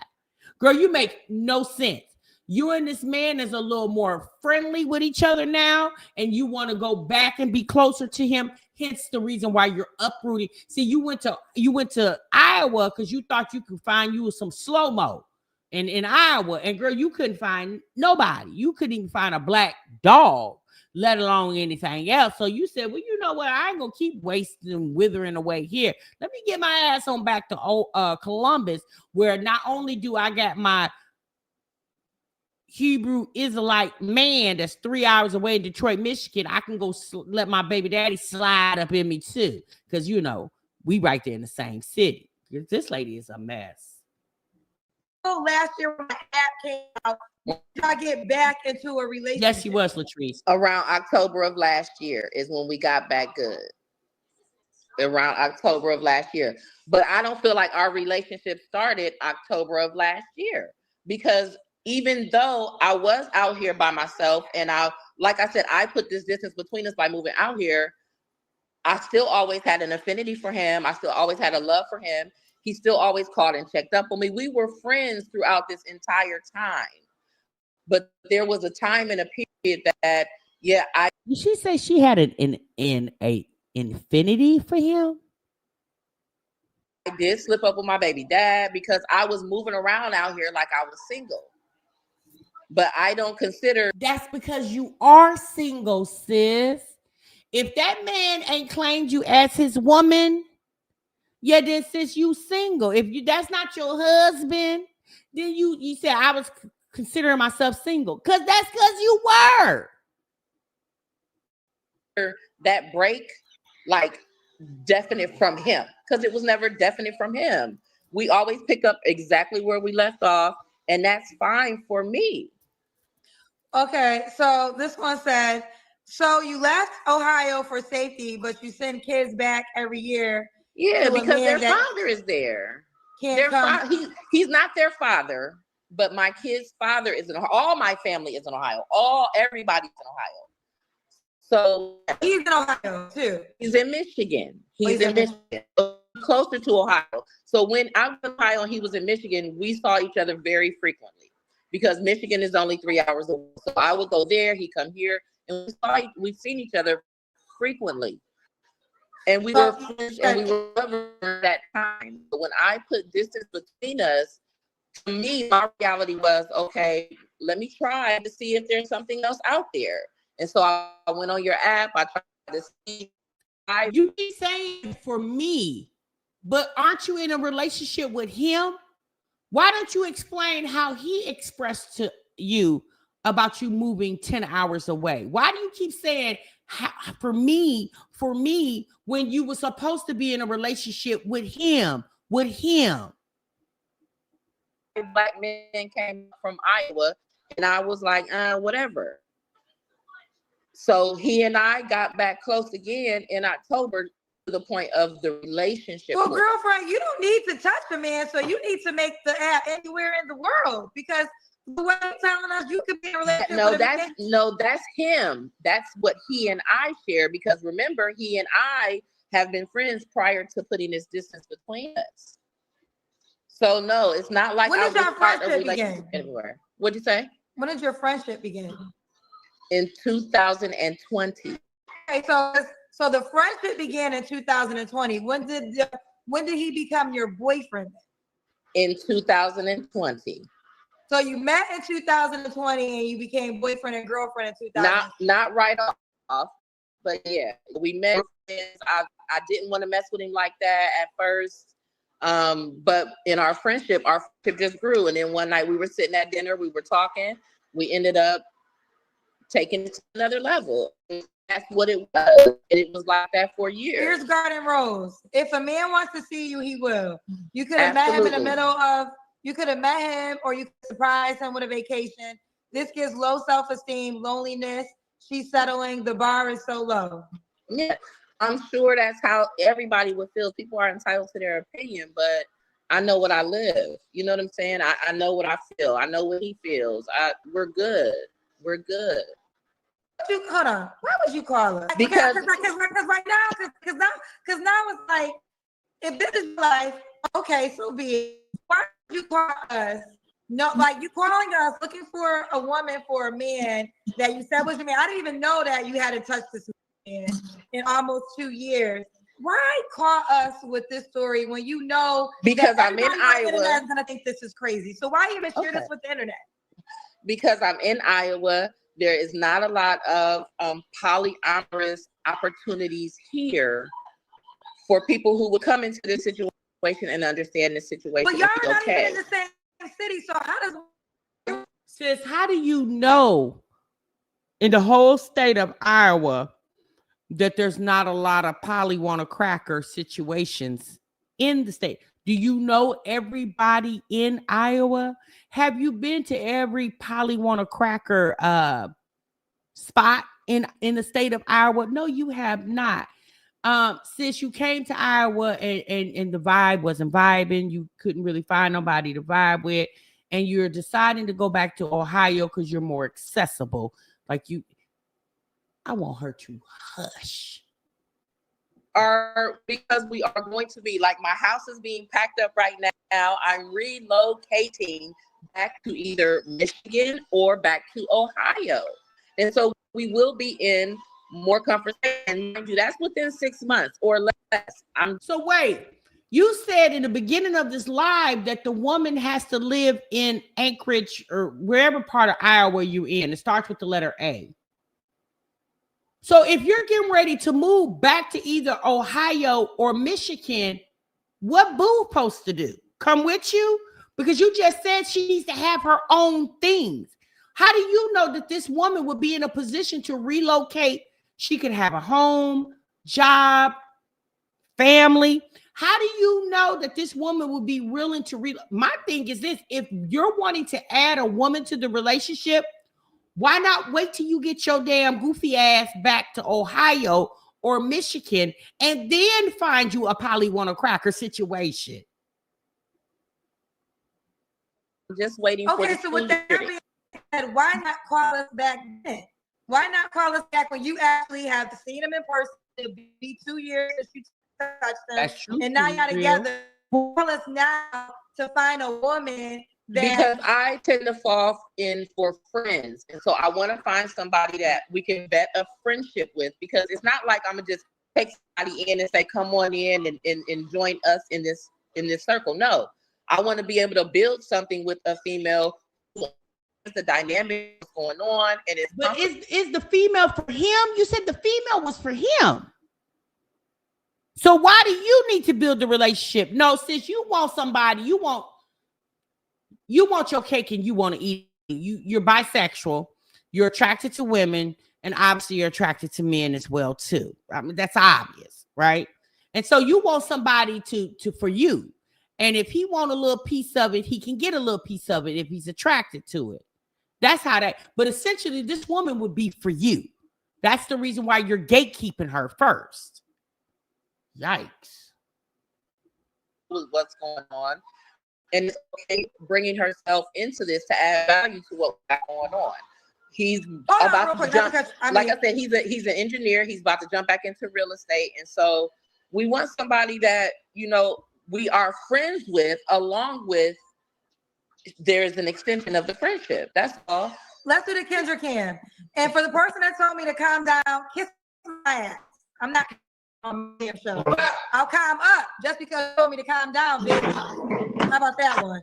Girl, you make no sense. You and this man is a little more friendly with each other now, and you want to go back and be closer to him. Hence the reason why you're uprooting. See, you went to Iowa because you thought you could find you some slow-mo in Iowa, and girl, you couldn't find nobody. You couldn't even find a black dog, let alone anything else. So you said, well, you know what? I ain't gonna keep wasting and withering away here. Let me get my ass on back to Columbus, where not only do I got my Hebrew Israelite man that's 3 hours away in Detroit, Michigan, I can go let my baby daddy slide up in me too, because we right there in the same city. This lady is a mess. Last year when my app came out, When did y'all get back into a relationship? Yes, she was, Latrice. Around October of last year is when we got back good. Around October of last year. But I don't feel like our relationship started October of last year, because even though I was out here by myself and like I said, I put this distance between us by moving out here, I still always had an affinity for him. I still always had a love for him. He still always called and checked up on me. We were friends throughout this entire time. But there was a time and a period that, yeah, Did she say she had an infinity for him? I did slip up with my baby dad because I was moving around out here like I was single. But I don't consider. That's because you are single, sis. If that man ain't claimed you as his woman, yeah, then sis, you single. If that's not your husband, then you said I was considering myself single. Because you were. That break, like, definite from him, because it was never definite from him. We always pick up exactly where we left off, and that's fine for me. Okay, so this one said, so you left Ohio for safety, but you send kids back every year. Yeah, because their father is there. He's not their father, but my kid's father is in Ohio. All my family is in Ohio. Everybody's in Ohio. So he's in Ohio too. He's in Michigan. He's in Michigan, closer to Ohio. So when I was in Ohio and he was in Michigan, we saw each other very frequently because Michigan is only 3 hours away. So I would go there, he'd come here, and we've seen each other frequently. And we were friends and we were lovers at that time. But when I put distance between us, to me, my reality was, okay, let me try to see if there's something else out there. And so I went on your app. I tried to see. You keep saying for me, but aren't you in a relationship with him? Why don't you explain how he expressed to you about you moving 10 hours away? Why do you keep saying for me, when you were supposed to be in a relationship with him? Black men came from Iowa, and I was like, whatever. So he and I got back close again in October to the point of the relationship. Well, girlfriend, you don't need to touch the man, so you need to make the app anywhere in the world, because the way you're telling us you could be in a relationship that's him. That's what he and I share, because remember, he and I have been friends prior to putting this distance between us. So no, it's not like when did your friendship begin? Anywhere. What'd you say? When did your friendship begin? In 2020. Okay, so the friendship began in 2020. When did he become your boyfriend? In 2020. So you met in 2020 and you became boyfriend and girlfriend in 2020. Not right off, but yeah, we met. I didn't want to mess with him like that at first. But in our friendship just grew. And then one night we were sitting at dinner, we were talking, we ended up taking it to another level. That's what it was. And it was like that for years. Here's Garden Rose. If a man wants to see you, he will. You could have met him in the middle of, you could have met him, or you could surprise him with a vacation. This gives low self-esteem, loneliness. She's settling. The bar is so low. Yeah, I'm sure that's how everybody would feel. People are entitled to their opinion, but I know what I live. You know what I'm saying? I know what I feel. I know what he feels. We're good. We're good. Hold on. Why would you call her? Because right now, because now it's like, if this is life, okay, so be it. Why would you call us? No, like you calling us looking for a woman for a man that you said was your man. I didn't even know that you hadn't touched this man in almost 2 years. Why call us with this story when you know? Because I'm in Iowa. Is gonna think this is crazy. So why even share this with the internet? Because I'm in Iowa. There is not a lot of polyamorous opportunities here for people who would come into this situation and understand the situation. But y'all are not even in the same city, so how do you know in the whole state of Iowa that there's not a lot of poly wanna cracker situations in the state? Do you know everybody in Iowa? Have you been to every Polly Want a Cracker spot in the state of Iowa? No, you have not. Since you came to Iowa and the vibe wasn't vibing, you couldn't really find nobody to vibe with, and you're deciding to go back to Ohio because you're more accessible. Like I want her to hush. Because we are going to be, like, my house is being packed up right now. I'm relocating back to either Michigan or back to Ohio. And so we will be in more conversation. Mind you, that's within 6 months or less. So wait, you said in the beginning of this live that the woman has to live in Anchorage or wherever part of Iowa you're in. It starts with the letter A. So if you're getting ready to move back to either Ohio or Michigan, what Boo supposed to do? Come with you? Because you just said she needs to have her own things. How do you know that this woman would be in a position to relocate? She could have a home, job, family. How do you know that this woman would be willing to My thing is this: if you're wanting to add a woman to the relationship, why not wait till you get your damn goofy ass back to Ohio or Michigan and then find you a Polly Want a Cracker situation? Just waiting for Okay, so with that being said, why not call us back then? Why not call us back when you actually have seen them in person? It'll be 2 years since you touched them. That's true. And now y'all together. Call us now to find a woman because I tend to fall in for friends. And so I want to find somebody that we can vet a friendship with, because it's not like I'm gonna just take somebody in and say, come on in and join us in this circle. No, I want to be able to build something with a female. The dynamic is going on, and it's but is the female for him? You said the female was for him. So why do you need to build the relationship? No, since you want somebody, you want your cake and you want to eat. You're bisexual. You're attracted to women, and obviously you're attracted to men as well too. I mean, that's obvious, right? And so you want somebody to for you. And if he want a little piece of it, he can get a little piece of it if he's attracted to it. That's how that. But essentially, this woman would be for you. That's the reason why you're gatekeeping her first. Yikes. What's going on, and it's okay bringing herself into this to add value to what's going on. He's about to jump. Like I said, he's an engineer. He's about to jump back into real estate, and so we want somebody that we are friends with, along with there's an extension of the friendship. That's all. Let's do the Kendra Cam. And for the person that told me to calm down, kiss my ass. I'm not on the show. I'll calm up just because you told me to calm down, bitch. How about that one?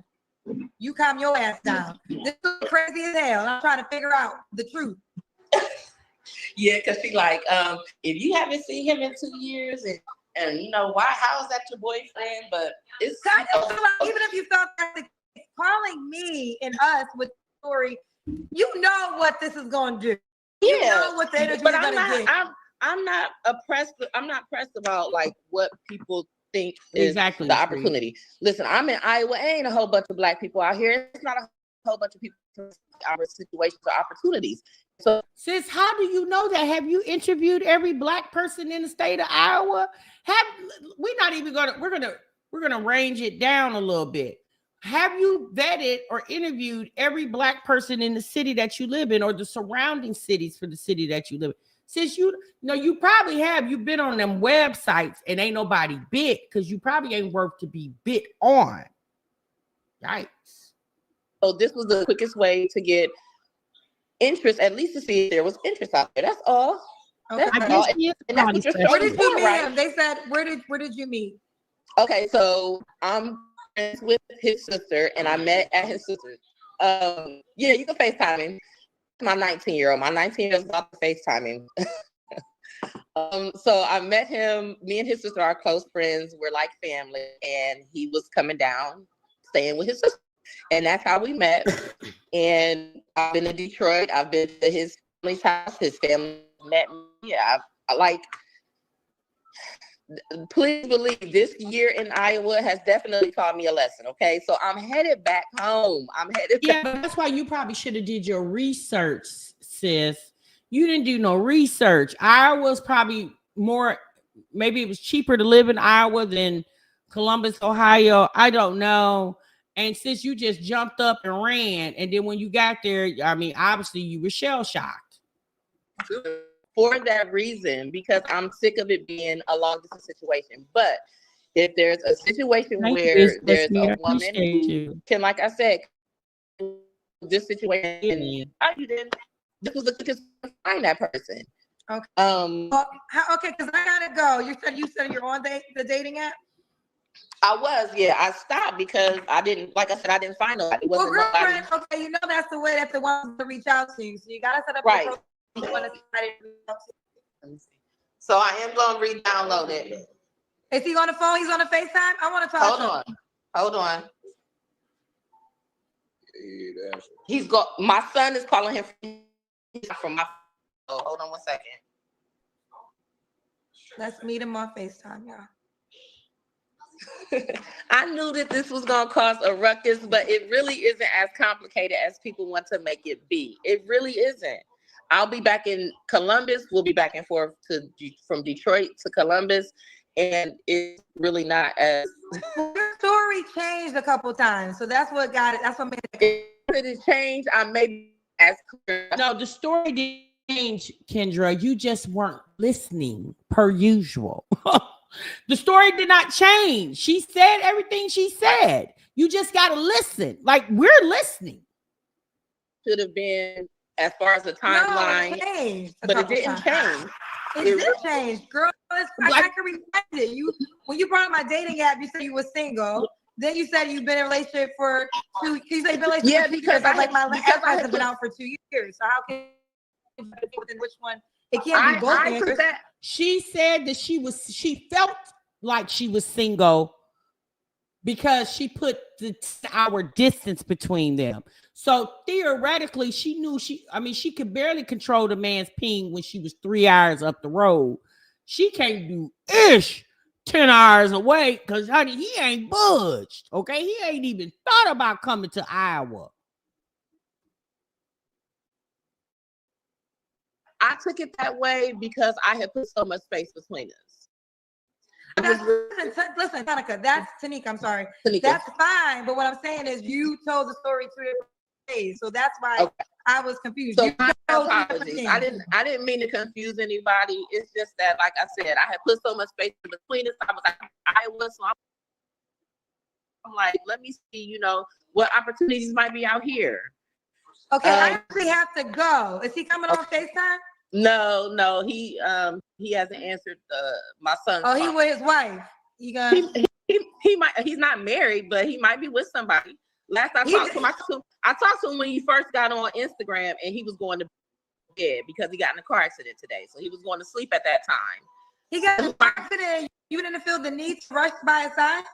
You calm your ass down. This is crazy as hell. I'm trying to figure out the truth. Yeah, because she like, if you haven't seen him in 2 years and how is that your boyfriend? But it's kind of like, even if you felt that calling me and us with the story, you know what this is going to do. You know what the energy is going to do. I'm not oppressed. I'm not pressed about like what people think is exactly the opportunity. Listen, I'm in Iowa. Ain't a whole bunch of Black people out here. It's not a whole bunch of people in our situations or opportunities. So, sis, how do you know that? Have you interviewed every Black person in the state of Iowa? We're gonna range it down a little bit. Have you vetted or interviewed every Black person in the city that you live in, or the surrounding cities for the city that you live in? Since you probably have. You've been on them websites and ain't nobody bit, because you probably ain't worth to be bit on. Yikes. So this was the quickest way to get interest, at least to see if there was interest out there. That's all. Okay. That's all. And that's what you're where did you meet right? him? They said, where did you meet? Okay, so I'm friends with his sister, and I met at his sister's. Yeah, you can FaceTime him. My 19-year-old. My 19-year-old is about to FaceTime him. So I met him. Me and his sister are close friends. We're like family, and he was coming down, staying with his sister, and that's how we met. And I've been to Detroit. I've been to his family's house. His family met me. Yeah, I like. please believe this year in Iowa has definitely taught me a lesson. Okay, so I'm headed back home. Yeah, but that's why you probably should have did your research, sis. You didn't do no research. Iowa's probably more, maybe it was cheaper to live in Iowa than Columbus, Ohio. I don't know. And since you just jumped up and ran, and then when you got there, I mean, obviously you were shell shocked. For that reason, because I'm sick of it being a long distance situation. But if there's a situation where there's a woman who can, like I said, this situation, this was the quickest to find that person. Okay. Okay, because I gotta go. You said you're on the dating app. I was, yeah. I stopped because I didn't, like I said, I didn't find nobody. Well, girlfriend, okay, you know that's the way that the ones to reach out to you. So you gotta set up right. So I am gonna re-download it. Is he on the phone? He's on the FaceTime? I want to talk. Hold on. He's got, my son is calling him from my phone. Hold on 1 second. Let's meet him on FaceTime, y'all. I knew that this was gonna cause a ruckus, but it really isn't as complicated as people want to make it be. It really isn't. I'll be back in Columbus. We'll be back and forth from Detroit to Columbus, and it's really not as. Your story changed a couple times, so that's what got it. That's what made it. If it changed, I may be as clear. No, the story didn't change, Kendra. You just weren't listening per usual. The story did not change. She said everything she said. You just gotta listen. Like, we're listening. Should have been as far as the timeline, but it didn't change. It did change, girl. I can rewind it. When you brought up my dating app, you said you were single. Then you said you've been in a relationship for 2 years. You said you've been in a relationship for 2 years. Like my ex has been out for 2 years. So how can you within which one? It can't be both. She said that she felt like she was single because she put the hour distance between them. So theoretically, she knew she could barely control the man's ping when she was 3 hours up the road. She can't do 10 hours away because, honey, he ain't budged. Okay, he ain't even thought about coming to Iowa. I took it that way because I had put so much space between us. Listen, Tanika, that's Tanika. I'm sorry. Tanika. That's fine. But what I'm saying is you told the story 2 different ways. So that's why I was confused. So my apologies. I didn't mean to confuse anybody. It's just that, like I said, I had put so much space in between us. I was like, Iowa, so I'm like, let me see, what opportunities might be out here. Okay, I actually have to go. Is he coming on FaceTime? No, he hasn't answered my son's phone. He with his wife. He might. He's not married, but he might be with somebody. Last I talked to him, I talked to him when he first got on Instagram, and he was going to bed because he got in a car accident today, so he was going to sleep at that time. He got in a car accident. You didn't feel the need to rush by his side?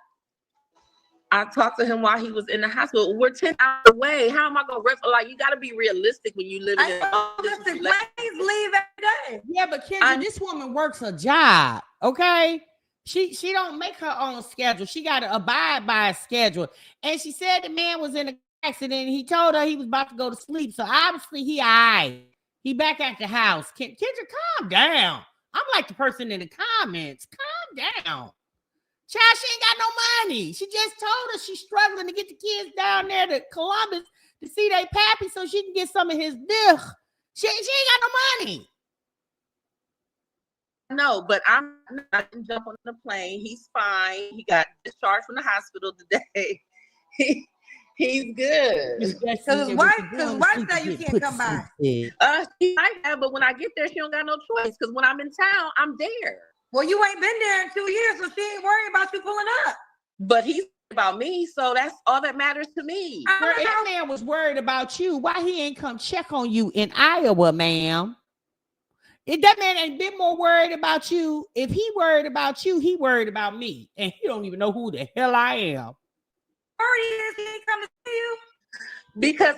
I talked to him while he was in the hospital. We're 10 hours away. How am I gonna rush? Like, you got to be realistic when you live in. Listen, planes leave every day. Yeah, but Kendra, this woman works a job. Okay, she don't make her own schedule. She got to abide by a schedule. And she said the man was in an accident. And he told her he was about to go to sleep. So obviously he He back at the house. Kendra, calm down. I'm like the person in the comments. Calm down. Child, she ain't got no money. She just told us she's struggling to get the kids down there to Columbus to see their pappy so she can get some of his dick. She ain't got no money. No, but I didn't jump on the plane. He's fine. He got discharged from the hospital today. He's good. Because his wife said you can't come by. She might have, but when I get there, she don't got no choice. Because when I'm in town, I'm there. Well, you ain't been there in 2 years, so she ain't worried about you pulling up. But he's about me, so that's all that matters to me. If that man was worried about you, why he ain't come check on you in Iowa, ma'am? If that man ain't been more worried about you, if he worried about you, he worried about me. And he don't even know who the hell I am. He ain't come to see you? Because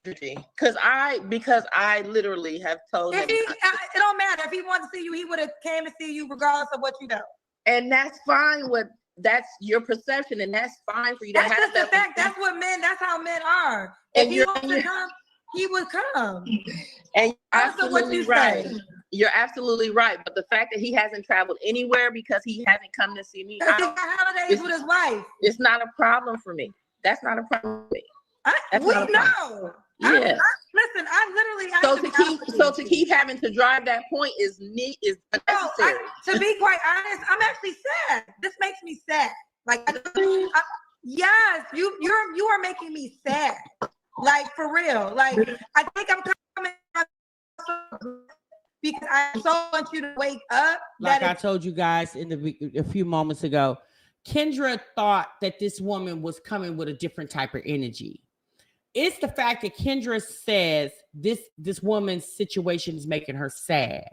Because I literally have told him. It don't matter. If he wanted to see you, he would have came to see you regardless of what you know. And that's fine. That's your perception, and that's fine for you to have. That's just the fact. That's what men. That's how men are. If he wants to come, he would come. And you're absolutely absolutely right. You're absolutely right. But the fact that he hasn't traveled anywhere because he hasn't come to see me, he got holidays with his wife. It's not a problem for me. That's not a problem for me. We know. Yeah. Listen, I literally. So to keep having to drive that point is unnecessary. To be quite honest, I'm actually sad. This makes me sad. Like, yes, you are making me sad. Like, for real. Like, I think I'm coming because I so want you to wake up. Like I told you guys a few moments ago, Kendra thought that this woman was coming with a different type of energy. It's the fact that Kendra says this woman's situation is making her sad.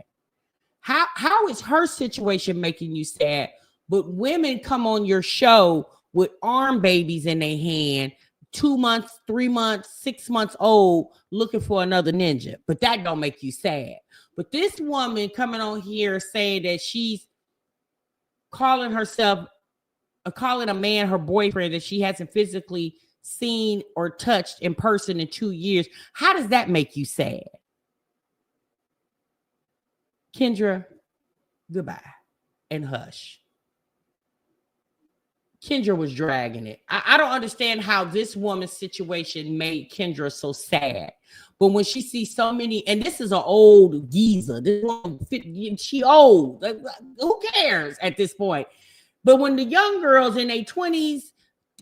How is her situation making you sad? But women come on your show with arm babies in their hand, 2 months, 3 months, 6 months old, looking for another ninja. But that don't make you sad. But this woman coming on here saying that she's calling a man her boyfriend that she hasn't physically seen or touched in person in 2 years. How does that make you sad? Kendra, goodbye and hush. Kendra was dragging it. I don't understand how this woman's situation made Kendra so sad. But when she sees so many, and this is an old geezer, this woman, she old. Who cares at this point? But when the young girls in their 20s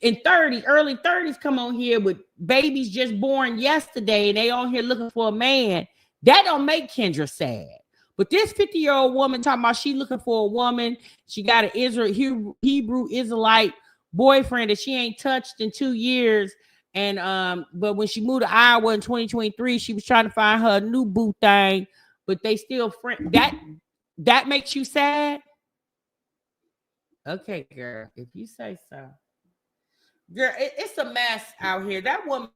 and 30s, early 30s come on here with babies just born yesterday and they on here looking for a man, that don't make Kendra sad. But this 50-year-old woman talking about she looking for a woman, she got an Hebrew Israelite boyfriend that she ain't touched in 2 years. And but when she moved to Iowa in 2023, she was trying to find her a new boo thing, but they still friend. That makes you sad? Okay, girl, if you say so. Girl, it's a mess out here. That woman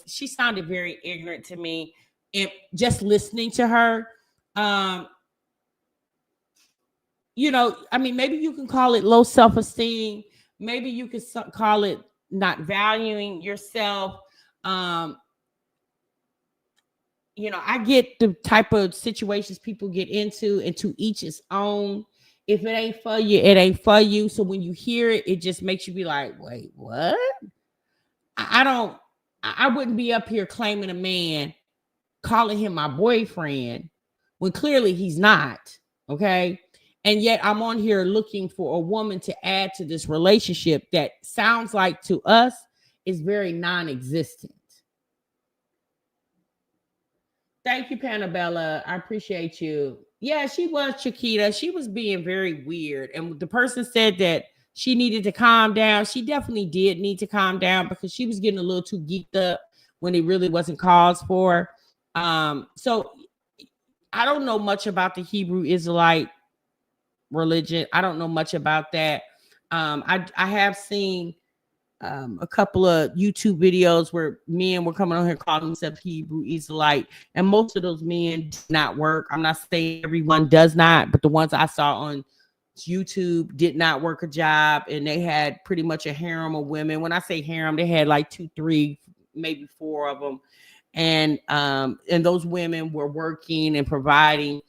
she sounded very ignorant to me. And just listening to her, I mean, maybe you can call it low self-esteem. Maybe you could call it not valuing yourself. I get the type of situations people get into, and to each its own. If it ain't for you, it ain't for you. So when you hear it, it just makes you be like, wait, what? I wouldn't be up here claiming a man, calling him my boyfriend when clearly he's not. Okay. And yet I'm on here looking for a woman to add to this relationship that sounds like to us is very non-existent. Thank you, Panabella. I appreciate you. Yeah, she was, Chiquita. She was being very weird. And the person said that she needed to calm down. She definitely did need to calm down because she was getting a little too geeked up when it really wasn't cause for. So I don't know much about the Hebrew Israelite religion. I don't know much about that. I have seen a couple of YouTube videos where men were coming on here calling themselves Hebrew Israelite, and most of those men did not work. I'm not saying everyone does not, but the ones I saw on YouTube did not work a job, and they had pretty much a harem of women. When I say harem, they had like 2, 3, maybe 4 of them, and those women were working and providing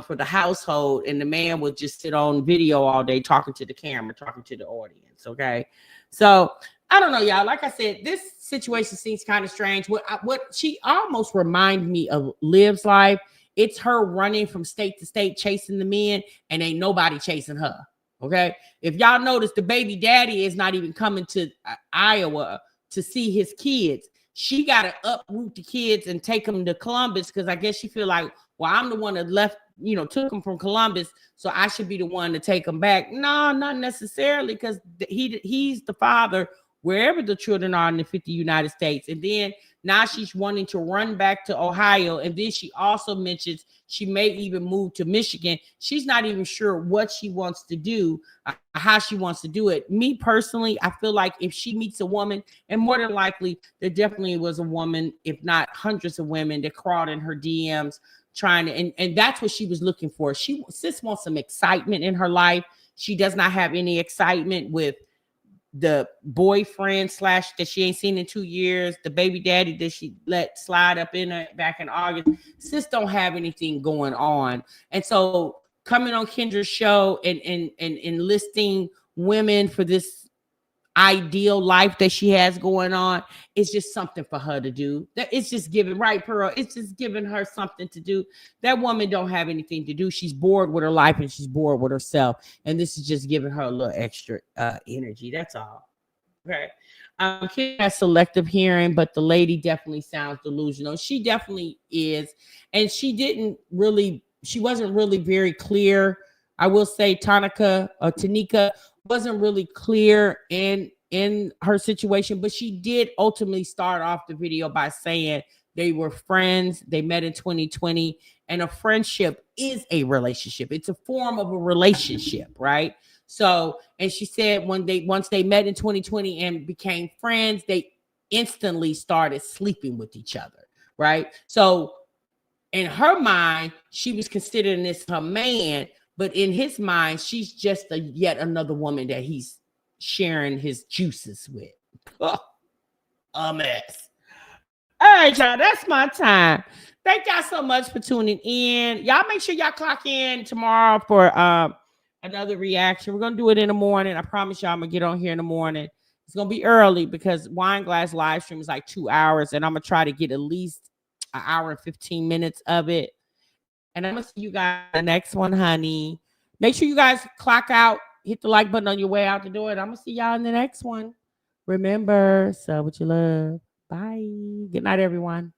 for the household, and the man would just sit on video all day talking to the camera, talking to the audience. Okay. So I don't know, y'all. Like I said, this situation seems kind of strange. What she almost reminded me of Liv's life. It's her running from state to state, chasing the men, and ain't nobody chasing her. Okay. If y'all notice, the baby daddy is not even coming to Iowa to see his kids. She got to uproot the kids and take them to Columbus because I guess she feel like, well, I'm the one that left, took them from Columbus, so I should be the one to take them back. No, not necessarily, because he's the father wherever the children are in the 50 United States. And then Now she's wanting to run back to Ohio. And then she also mentions she may even move to Michigan. She's not even sure what she wants to do, how she wants to do it. Me personally, I feel like if she meets a woman, and more than likely, there definitely was a woman, if not hundreds of women, that crawled in her DMs trying to, and that's what she was looking for. Sis wants some excitement in her life. She does not have any excitement with the boyfriend / that she ain't seen in 2 years, the baby daddy that she let slide up in her back in August. Sis don't have anything going on. And so coming on Kendra's show and enlisting women for this ideal life that she has going on, it's just something for her to do. That it's just giving, right, Pearl? It's just giving her something to do. That woman don't have anything to do. She's bored with her life and she's bored with herself. And this is just giving her a little extra energy. That's all. Okay. Kim has selective hearing, but the lady definitely sounds delusional. She definitely is. And she wasn't really very clear. I will say Tanika wasn't really clear in her situation, but she did ultimately start off the video by saying they were friends, they met in 2020, and a friendship is a relationship. It's a form of a relationship, right? So, and she said once they met in 2020 and became friends, they instantly started sleeping with each other, right? So in her mind, she was considering this her man, but in his mind, she's just yet another woman that he's sharing his juices with. A mess. All right, y'all, that's my time. Thank y'all so much for tuning in. Y'all make sure y'all clock in tomorrow for another reaction. We're going to do it in the morning. I promise y'all I'm going to get on here in the morning. It's going to be early because Wine Glass live stream is like 2 hours, and I'm going to try to get at least an hour and 15 minutes of it. And I'm going to see you guys in the next one, honey. Make sure you guys clock out. Hit the like button on your way out the door. And I'm going to see y'all in the next one. Remember, sell what you love. Bye. Good night, everyone.